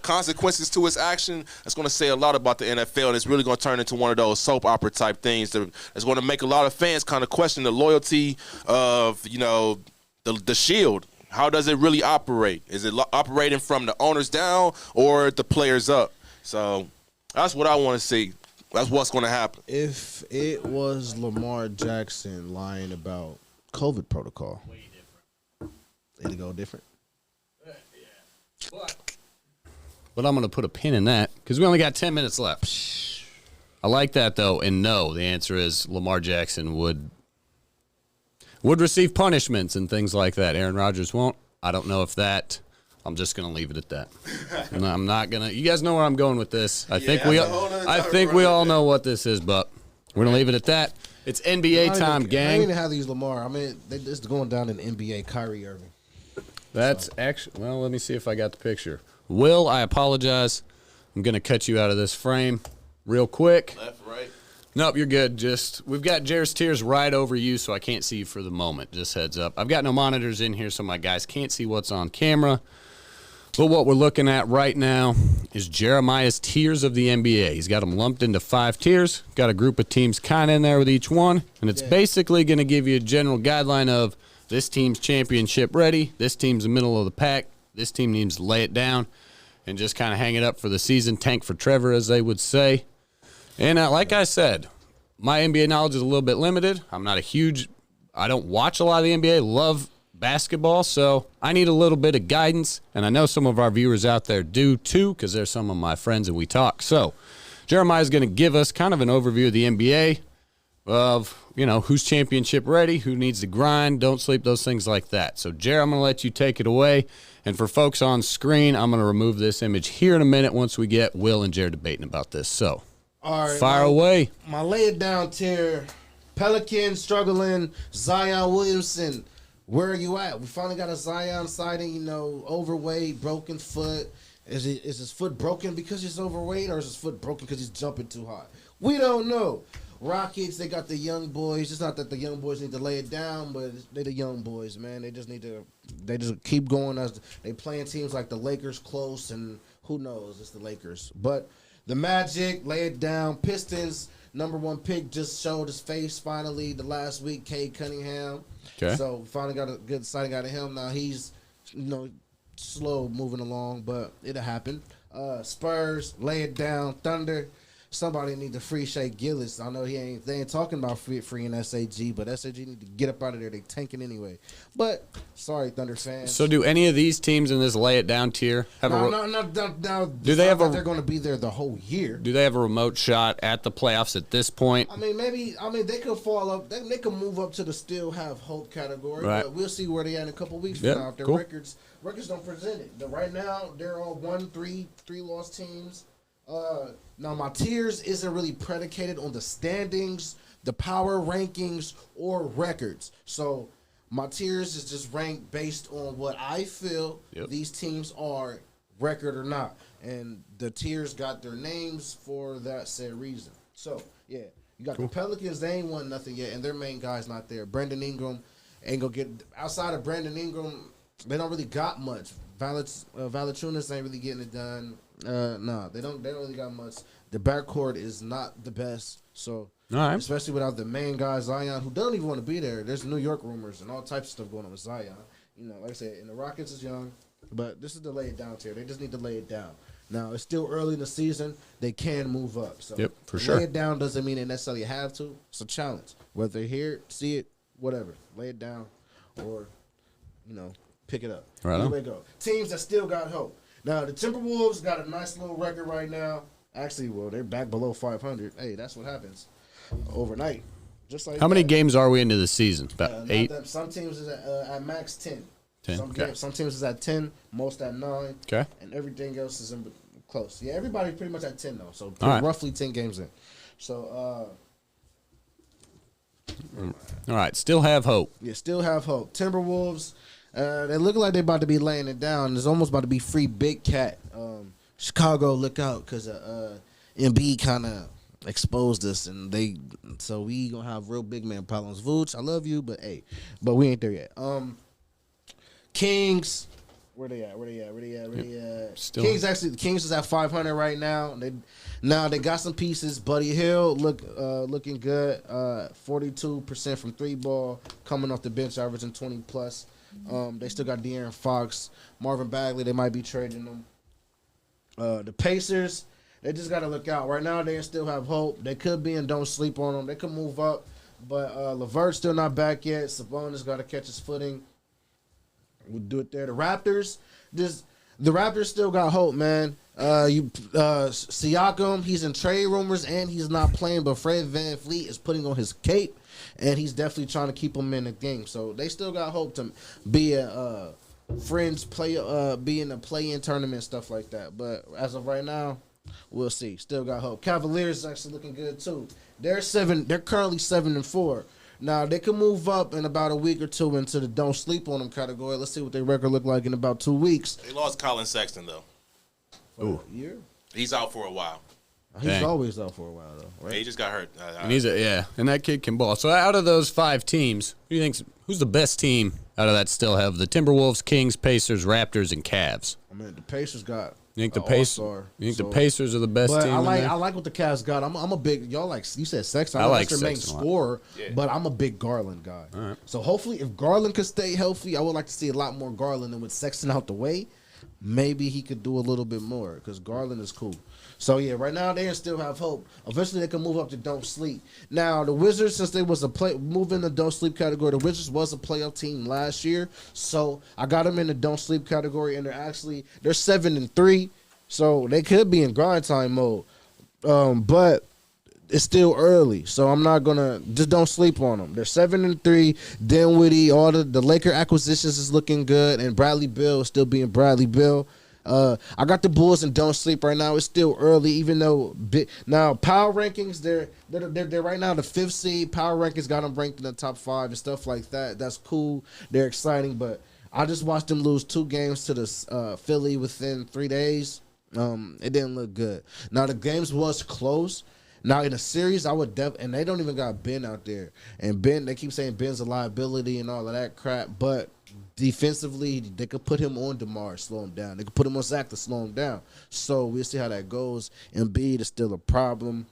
consequences to his action, that's going to say a lot about the NFL, and it's really going to turn into one of those soap opera type things that's going to make a lot of fans kind of question the loyalty of the Shield. How does it really operate? Is it operating from the owners down or the players up? So that's what I want to see. That's what's going to happen. If it was Lamar Jackson lying about COVID protocol, way different. It'd go different. But I'm going to put a pin in that because we only got 10 minutes left. I like that, though, and no, the answer is Lamar Jackson would receive punishments and things like that. Aaron Rodgers won't. I don't know if that. I'm just going to leave it at that. No, I'm not going to. You guys know where I'm going with this. I think we all know what this is, but we're going to leave it at that. It's NBA time, gang. I don't even have these Lamar. They just going down in NBA. Kyrie Irving. That's actually, well, let me see if I got the picture. Will, I apologize. I'm going to cut you out of this frame real quick. Left, right. Nope, you're good. We've got Jair's Tears right over you, so I can't see you for the moment. Just heads up. I've got no monitors in here, so my guys can't see what's on camera. But what we're looking at right now is Jeremiah's tiers of the NBA. He's got them lumped into 5 tiers. Got a group of teams kind of in there with each one, and it's basically going to give you a general guideline of this team's championship ready, this team's the middle of the pack, this team needs to lay it down and just kind of hang it up for the season, tank for Trevor, as they would say. And like I said, my NBA knowledge is a little bit limited. I don't watch a lot of the NBA, love basketball, so I need a little bit of guidance, and I know some of our viewers out there do too, because they're some of my friends and we talk. So Jeremiah's going to give us kind of an overview of the NBA, of, who's championship ready, who needs to grind, don't sleep, those things like that. So, Jer, I'm going to let you take it away. And for folks on screen, I'm going to remove this image here in a minute once we get Will and Jer debating about this. So, all right, fire away. My lay it down tier, Pelicans struggling, Zion Williamson, where are you at? We finally got a Zion sighting, overweight, broken foot. Is his foot broken because he's overweight, or is his foot broken because he's jumping too high? We don't know. Rockets, they got the young boys. It's not that the young boys need to lay it down, but they're the young boys, man. They just keep going as they playing teams like the Lakers close, and who knows, it's the Lakers. But the Magic, lay it down. Pistons, #1 pick just showed his face finally the last week, Cade Cunningham. Okay. So finally got a good sighting out of him. Now he's, slow moving along, but it'll happen. Spurs, lay it down. Thunder, somebody need to free Shea Gillis. I know they ain't talking about freeing SAG, but SAG need to get up out of there. They tanking anyway. But sorry, Thunder fans. So do any of these teams in this lay it down tier have do they have they're going to be there the whole year? Do they have a remote shot at the playoffs at this point? They could fall up. They could move up to the still have hope category. Right. But we'll see where they at in a couple weeks Yep, from now. If their cool. records don't present it. Right now they're all 1-3 loss teams. Now my tiers isn't really predicated on the standings, the power rankings, or records. So my tiers is just ranked based on what I feel these teams are, record or not. And the tiers got their names for that said reason. So yeah, you got the Pelicans, they ain't won nothing yet, and their main guy's not there. Brandon Ingram ain't gonna get outside of Brandon Ingram, they don't really got much. Valanciunas ain't really getting it done. They don't really got much. The backcourt is not the best, so all right. Especially without the main guy Zion, who doesn't even want to be there. There's New York rumors and all types of stuff going on with Zion. Like I said, and the Rockets is young, but this is the lay it down tier. They just need to lay it down. Now it's still early in the season. They can move up. So for sure. Lay it down doesn't mean they necessarily have to. It's a challenge. Whether they hear it, see it, whatever, lay it down, or pick it up. Right Either way go. Teams that still got hope. Now, the Timberwolves got a nice little record right now. Actually, they're back below 500. Hey, that's what happens overnight. Just like How many games are we into the season? About 8? Some teams is at max 10. 10, Some teams is at 10, most at 9. Okay. And everything else is in close. Yeah, everybody's pretty much at 10, though. So All right. roughly 10 games in. So, all right, still have hope. yeah, still have hope. Timberwolves, they look like they're about to be laying it down. It's almost about to be free Big Cat. Chicago, look out, because Embiid kind of exposed us, and so we gonna have real big man problems. Vooch, I love you, but we ain't there yet. Kings, where they at? Still. Kings is at 500 right now. They got some pieces. Buddy Hill looking good. 42% from 3 ball, coming off the bench, averaging 20 plus. They still got De'Aaron Fox, Marvin Bagley. They might be trading them. The Pacers, they just got to look out. Right now, they still have hope. They could be and don't sleep on them. They could move up, but LeVert's still not back yet. Sabonis got to catch his footing. We'll do it there. The Raptors still got hope, man. Siakam, he's in trade rumors and he's not playing, but Fred VanVleet is putting on his cape, and he's definitely trying to keep him in the game. So they still got hope to be a friends play, be in a play-in tournament, stuff like that. But as of right now, we'll see. Still got hope. Cavaliers is actually looking good too. They're currently 7-4. Now they can move up in about a week or two into the don't sleep on them category. Let's see what their record look like in about 2 weeks. They lost Colin Sexton though. For a year? He's out for a while. He's Dang. always out for a while though, right? He just got hurt. And and that kid can ball. So out of those 5 teams, who's the best team out of that still have the Timberwolves, Kings, Pacers, Raptors, and Cavs? I mean, the Pacers got. You think the All-star, the Pacers are the best but team? I in there? like what the Cavs got. I'm a big you said Sexton. I like that's their main Sexton a lot. scorer, Yeah. but I'm a big Garland guy. All right. So hopefully, if Garland could stay healthy, I would like to see a lot more Garland. And with Sexton out the way, maybe he could do a little bit more because Garland is cool. So yeah, right now they still have hope. Eventually they can move up to don't sleep. Now the Wizards, since they was move in the don't sleep category, the Wizards was a playoff team last year. So I got them in the don't sleep category, and they're 7-3. So they could be in grind time mode. But it's still early, so I'm not gonna just don't sleep on them. They're 7-3. Dinwiddie, all the Laker acquisitions is looking good, and Bradley Beal is still being Bradley Beal. I got the Bulls and don't sleep right now. It's still early, even though now power rankings they're right now the 5th seed. Power rankings got them ranked in the top 5 and stuff like that. That's cool. They're exciting, but I just watched them lose 2 games to the Philly within 3 days. It didn't look good. Now the games was close. Now in a series, I would and they don't even got Ben out there. And Ben, they keep saying Ben's a liability and all of that crap, but defensively, they could put him on DeMar, slow him down. They could put him on Zach to slow him down. So we'll see how that goes. Embiid is still a problem.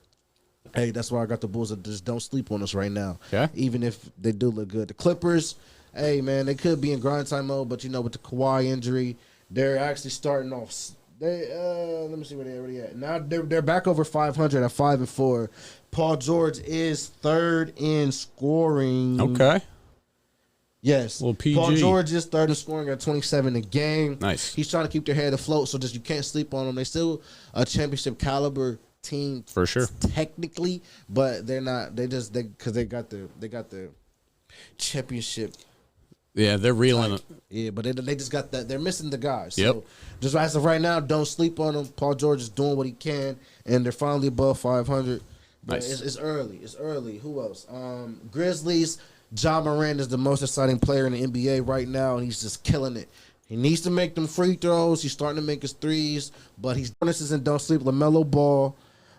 Hey, that's why I got the Bulls that just don't sleep on us right now. Yeah. Even if they do look good. The Clippers, hey, man, they could be in grind time mode, but, with the Kawhi injury, they're actually starting off. Let me see where they're already at. Now they're back over 500 at 5-4. Paul George is third in scoring. Okay. Yes. Well, PG. Paul George is third in scoring at 27 a game. Nice. He's trying to keep their head afloat, so just you can't sleep on them. They still a championship caliber team For sure. technically, but they're not. Because they got the championship. Yeah, they're reeling. Yeah, but they just got that. They're missing the guys. So Yep. just as of right now, don't sleep on them. Paul George is doing what he can, and they're finally above 500. But Nice. it's early. It's early. Who else? Grizzlies. Ja Morant is the most exciting player in the NBA right now, and he's just killing it. He needs to make them free throws. He's starting to make his threes, but he's Hornets and don't sleep. LaMelo Ball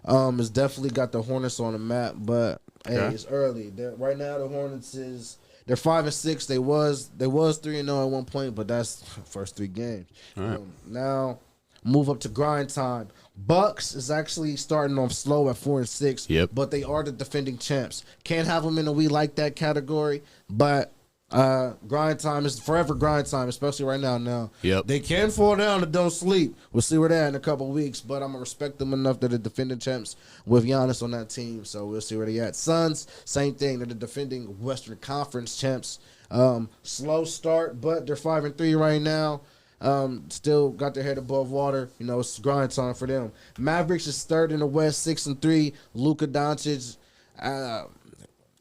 has definitely got the Hornets on the map, but hey, it's early. Right now, the Hornets they're 5-6. They was 3-0 at one point, but that's first 3 games. Right. Now move up to grind time. Bucks is actually starting off slow at 4-6. Yep. But they are the defending champs. Can't have them in a we like that category, but grind time is forever grind time, especially right now. Now, Yep. they can fall down and don't sleep. We'll see where they're at in a couple of weeks, but I'm going to respect them enough that they're defending champs with Giannis on that team, so we'll see where they're at. Suns, same thing. They're the defending Western Conference champs. Slow start, but they're 5-3 right now. Still got their head above water. It's grind time for them. Mavericks is third in the West, 6-3. Luka Doncic,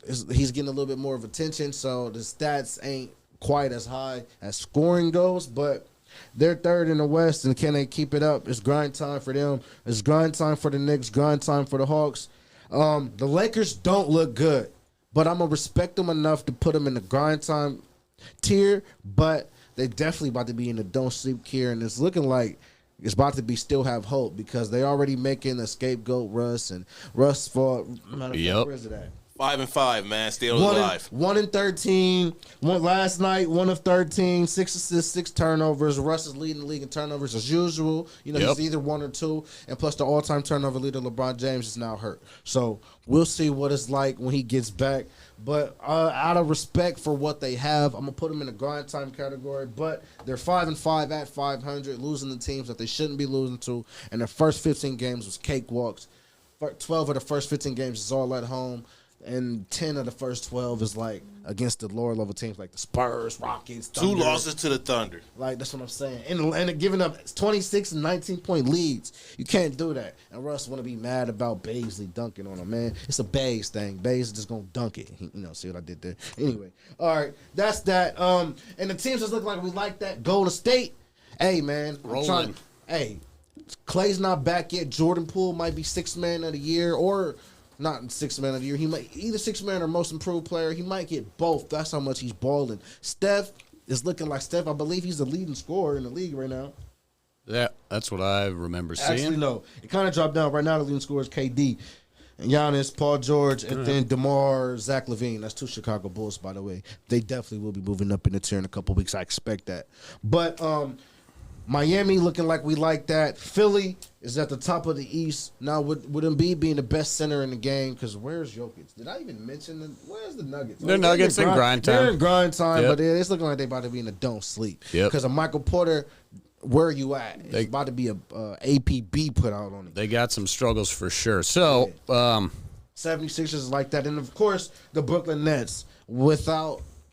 he's getting a little bit more of attention, so the stats ain't quite as high as scoring goes, but they're third in the West, and can they keep it up? It's grind time for them. It's grind time for the Knicks, grind time for the Hawks. The Lakers don't look good, but I'm going to respect them enough to put them in the grind time tier, but they definitely about to be in the don't sleep tier, and it's looking like it's about to be still have hope because they already making a scapegoat Russ, and Russ fought. Yep. Where's it at? 5-5, man, still alive. 1-13. Last night, 1 of 13, 6 assists, 6 turnovers. Russ is leading the league in turnovers as usual. He's either 1 or 2, and plus the all-time turnover leader LeBron James is now hurt. So we'll see what it's like when he gets back. But out of respect for what they have, I'm gonna put them in the grind time category. But they're 5-5 at 500, losing the teams that they shouldn't be losing to. And their first 15 games was cakewalks. 12 of the first 15 games is all at home. And 10 of the first 12 is like against the lower level teams like the Spurs, Rockets, Thunder. 2 losses to the Thunder. Like, that's what I'm saying. And giving up 26 and 19-point leads. You can't do that. And Russ want to be mad about Baisley dunking on him, man. It's a Bays thing. Bays is just going to dunk it. See what I did there? Anyway. All right. That's that. And the teams just look like we like that. Golden State. Hey, man. Rolling. Hey, Clay's not back yet. Jordan Poole might be 6th man of the year or not 6th man of the year. He might either 6th man or most improved player. He might get both. That's how much he's balling. Steph is looking like Steph. I believe he's the leading scorer in the league right now. Yeah, that's what I remember seeing. Actually, no. It kind of dropped down. Right now, the leading scorer is KD. And Giannis, Paul George, and then DeMar, Zach LaVine. That's 2 Chicago Bulls, by the way. They definitely will be moving up in the tier in a couple weeks. I expect that. But Miami looking like we like that. Philly is at the top of the East. Now, with Embiid being the best center in the game, because where's Jokic? Did I even mention where's the Nuggets? They're Nuggets in grind time. They're in grind time, Yep. but it's looking like they're about to be in a don't sleep. Yep. Because of Michael Porter, where are you at? It's about to be a APB put out on it. They got some struggles for sure. So, 76ers is like that. And, of course, the Brooklyn Nets,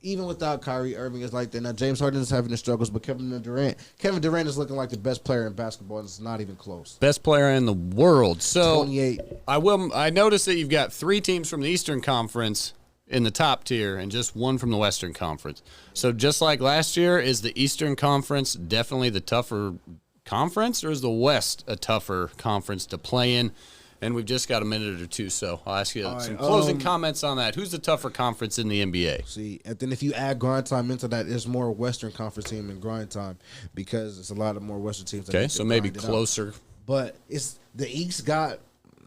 even without Kyrie Irving, is like that. Now, James Harden is having the struggles, but Kevin Durant is looking like the best player in basketball, and it's not even close. best player in the world. So 28. I noticed that you've got 3 teams from the Eastern Conference in the top tier and just 1 from the Western Conference. So just like last year, is the Eastern Conference definitely the tougher conference, or is the West a tougher conference to play in? And we've just got a minute or two, so I'll ask you some closing comments on that. Who's the tougher conference in the NBA? See, and then if you add grind time into that, there's more Western Conference team in grind time because it's a lot of more Western teams. Okay, so maybe closer. But it's the East got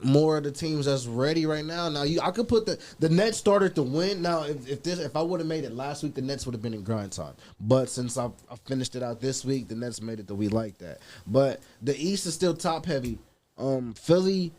more of the teams that's ready right now. Now I could put the Nets started to win. Now if I would have made it last week, the Nets would have been in grind time. But since I finished it out this week, the Nets made it that we like that. But the East is still top heavy. Philly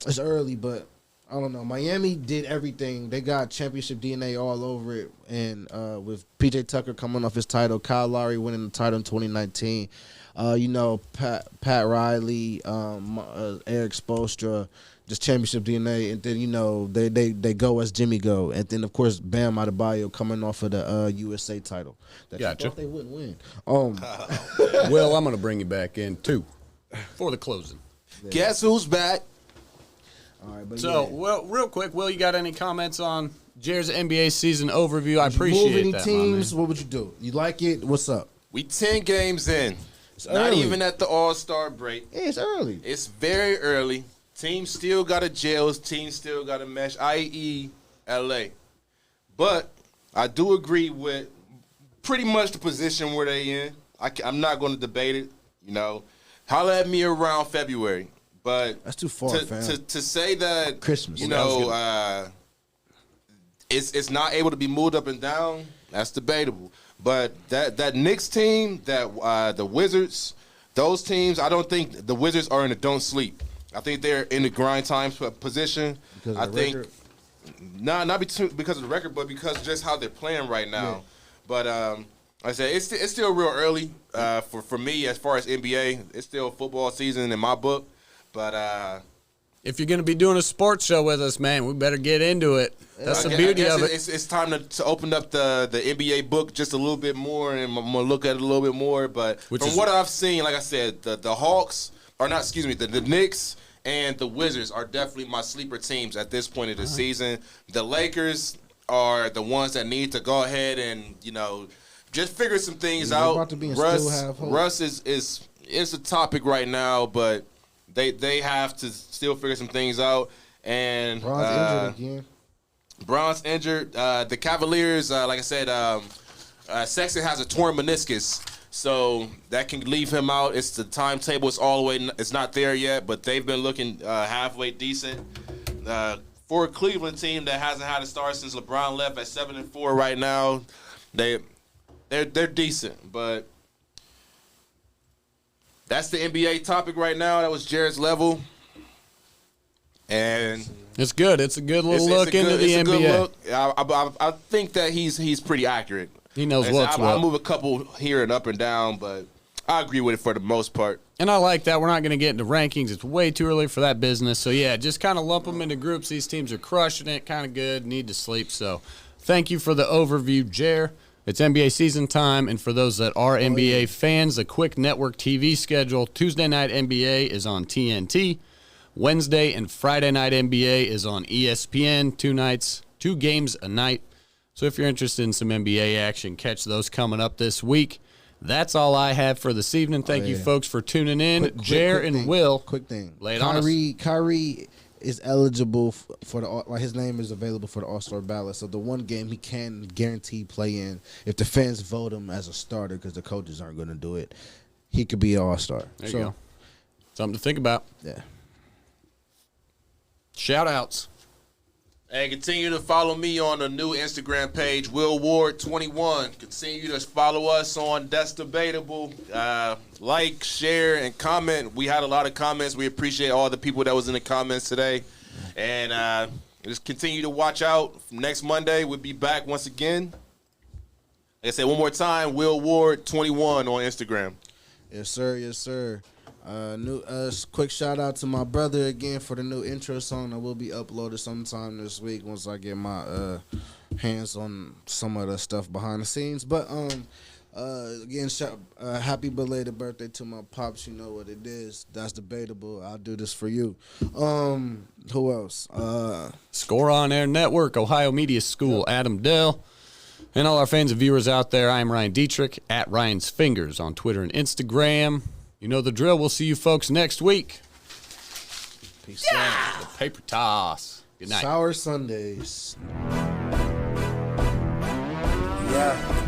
is early, but I don't know. Miami did everything. They got championship DNA all over it. And with PJ Tucker coming off his title, Kyle Lowry winning the title in 2019, Pat Riley, Eric Spoelstra, just championship DNA. And then, they go as Jimmy go. And then, of course, Bam Adebayo coming off of the USA title. That Gotcha. You thought they wouldn't win. Well, I'm going to bring you back in, too, for the closing. Guess who's back? All right, but So, well, real quick, Will, you got any comments on Jared's NBA season overview? I appreciate move any that, teams? my man. What would you do? You like it? What's up? We 10 games in. It's Not early. even at the All-Star break. Yeah, it's early. It's very early. Team still got to gel. Team still got to mesh, i.e. L.A. But I do agree with pretty much the position where they in. I'm not going to debate it. Holla at me around February. But That's too far, fam. To say that Christmas. it's not able to be moved up and down, that's debatable. But that Knicks team, the Wizards, those teams, I don't think the Wizards are in a don't sleep. I think they're in the grind time position. Because of the record? Not because of the record, but because just how they're playing right now. Yeah. But like I said, it's still real early for me as far as NBA. It's still football season in my book. But if you're going to be doing a sports show with us, man, we better get into it. That's the beauty of it. It's time to open up the NBA book just a little bit more, and I'm going to look at it a little bit more. But what I've seen, like I said, the Hawks the Knicks and the Wizards are definitely my sleeper teams at this point of the season. The Lakers are the ones that need to go ahead and, just figure some things out. About to be in still have hope. Russ is a topic right now, but they have to still figure some things out. And Bron's injured again. Bron's injured. The Cavaliers, like I said, Sexton has a torn meniscus, so that can leave him out. It's the timetable is all the way. It's not there yet, but they've been looking halfway decent. For a Cleveland team that hasn't had a star since LeBron left at 7-4 right now, they're decent, but. That's the NBA topic right now. That was Jared's level. And it's good. It's a good little look into the NBA. Good look. I think that he's pretty accurate. He knows what's what. I'll move a couple here and up and down, but I agree with it for the most part. And I like that. We're not going to get into rankings. It's way too early for that business. So, yeah, just kind of lump them into groups. These teams are crushing it, kind of good, need to sleep. So, thank you for the overview, Jer. It's NBA season time, and for those that are NBA fans, a quick network TV schedule. Tuesday night NBA is on TNT. Wednesday and Friday night NBA is on ESPN. 2 games a night. So if you're interested in some NBA action, catch those coming up this week. That's all I have for this evening. Thank you, folks, for tuning in. Jer and Will. Quick thing. Lay it on us. Kyrie is eligible for his name is available for the All-Star ballot. So the one game he can guarantee play in, if the fans vote him as a starter because the coaches aren't going to do it, he could be an All-Star. There you go. Something to think about. Yeah. Shout-outs. And continue to follow me on the new Instagram page, Will Ward 21. Continue to follow us on That's Debatable. Like, share, and comment. We had a lot of comments. We appreciate all the people that was in the comments today. And just continue to watch out. Next Monday, we'll be back once again. Like I said, one more time, Will Ward 21 on Instagram. Yes, sir. Yes, sir. Quick shout out to my brother again for the new intro song that will be uploaded sometime this week once I get my hands on some of the stuff behind the scenes. But again, happy belated birthday to my pops. You know what it is. That's debatable. I'll do this for you. Who else? Score On Air Network, Ohio Media School, Adam Dell. And all our fans and viewers out there, I am Ryan Dietrich, at Ryan's Fingers on Twitter and Instagram. You know the drill. We'll see you folks next week. Peace out. The paper toss. Good night. Sour Sundays. Yeah.